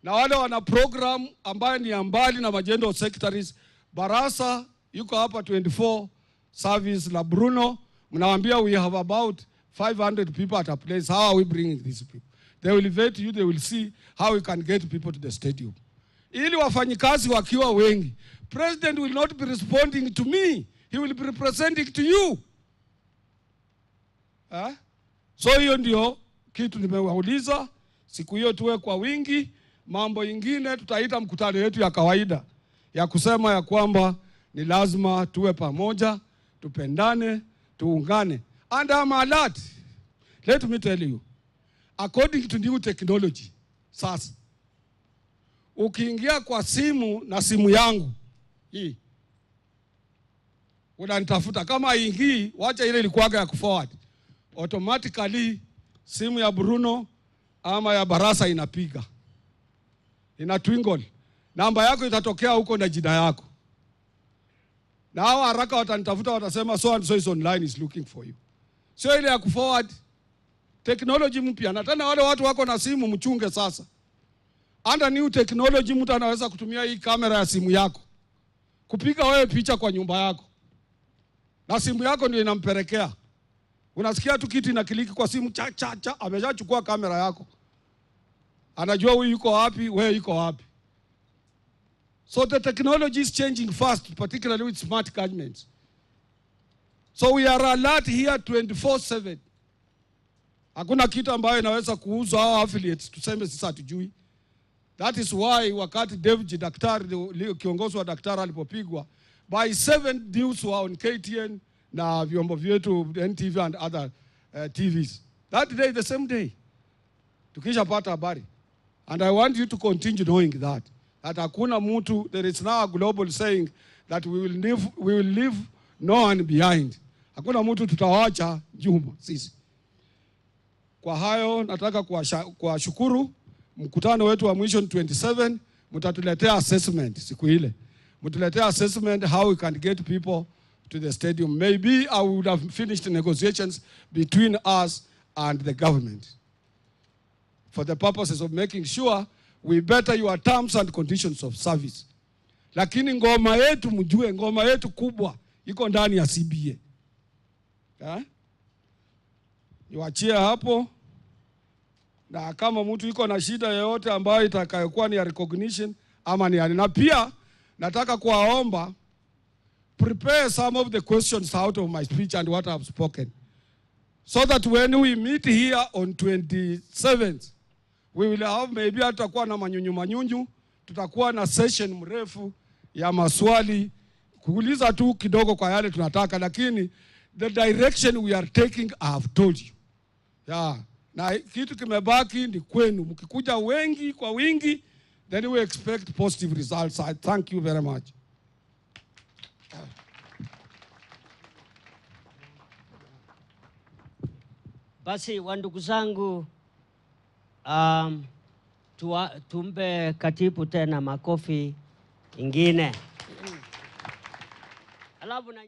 Na wale wana program ambayo ni ambali na general secretaries, Barasa yuko hapa 24 service la Bruno, mnawaambia we have about 500 people at a place. How are we bringing these people? They will invite you, they will see how we can get people to the stadium. Ili wafanyikazi wakiwa wengi, president will not be responding to me, he will be representing to you. So hiyo ndio kitu nimewauliza, siku hiyo tuwe kwa wingi. Mambo ingine tutaita mkutano yetu ya kawaida ya kusema ya kwamba ni lazima tuwe pamoja, tupendane, tuungane. And I'm alert. Let me tell you, according to new technology, sasa ukiingia kwa simu na simu yangu hii unanitafuta, kama ingii wacha ile ilikuwaga ya kuforward, automatically simu ya Bruno ama ya Barasa inapiga, ina twinkle, namba yako itatokea huko na jina yako, na hao haraka watanitafuta, watasema so and so is online, is looking for you. Sio ile ya kuforward. Technology mpya, na tena wale watu wako na simu mchunge sasa. Under new technology mtu anaweza kutumia hii kamera ya simu yako kupiga wewe picha kwa nyumba yako, na simu yako ndio inampelekea. Unasikia tu kitu inakiliki kwa simu cha cha cha, ameshachukua kamera yako, anajua huyu yuko wapi, wewe yuko wapi. So the technology is changing fast, particularly with smart gadgets. So we are alert here 24/7. Hakuna kitu ambayo inaweza kuuzwa hao affiliates tuseme sisi hatujui. That is why wakati David daktari kiongozi wa daktari alipopigwa, by 7 deals were on KTN na vyombo vyetu NTV and other TVs. That day, the same day, tukishapata habari. And I want you to continue knowing that hakuna mtu, there is now a global saying that we will leave no one behind. Hakuna mtu tutawacha nyuma sisi. Kwa hayo nataka kuwashukuru. Mkutano wetu wa mwisho 27, mtatuletea assessment siku ile. Mtatuletea assessment how we can get people to the stadium. Maybe I would have finished negotiations between us and the government for the purposes of making sure we better your terms and conditions of service. Lakini ngoma yetu mjue, ngoma yetu kubwa iko ndani ya CBA. Niwaachie hapo, na kama mtu iko na shida yoyote ambayo itakayokuwa ni ya recognition ama ni na pia nataka kuwaomba prepare some of the questions out of my speech and what I have spoken, so that when we meet here on 27th we will have maybe tutakuwa na manyunyu, tutakuwa na session mrefu ya maswali kuuliza tu kidogo kwa yale tunataka, lakini the direction we are taking I have told you. Na kitu kimebaki ni kwenu, mkikuja wengi kwa wingi, then we expect positive results. I thank you very much. Basi wandugu zangu, tumbe katibu tena makofi ingine. Alafu na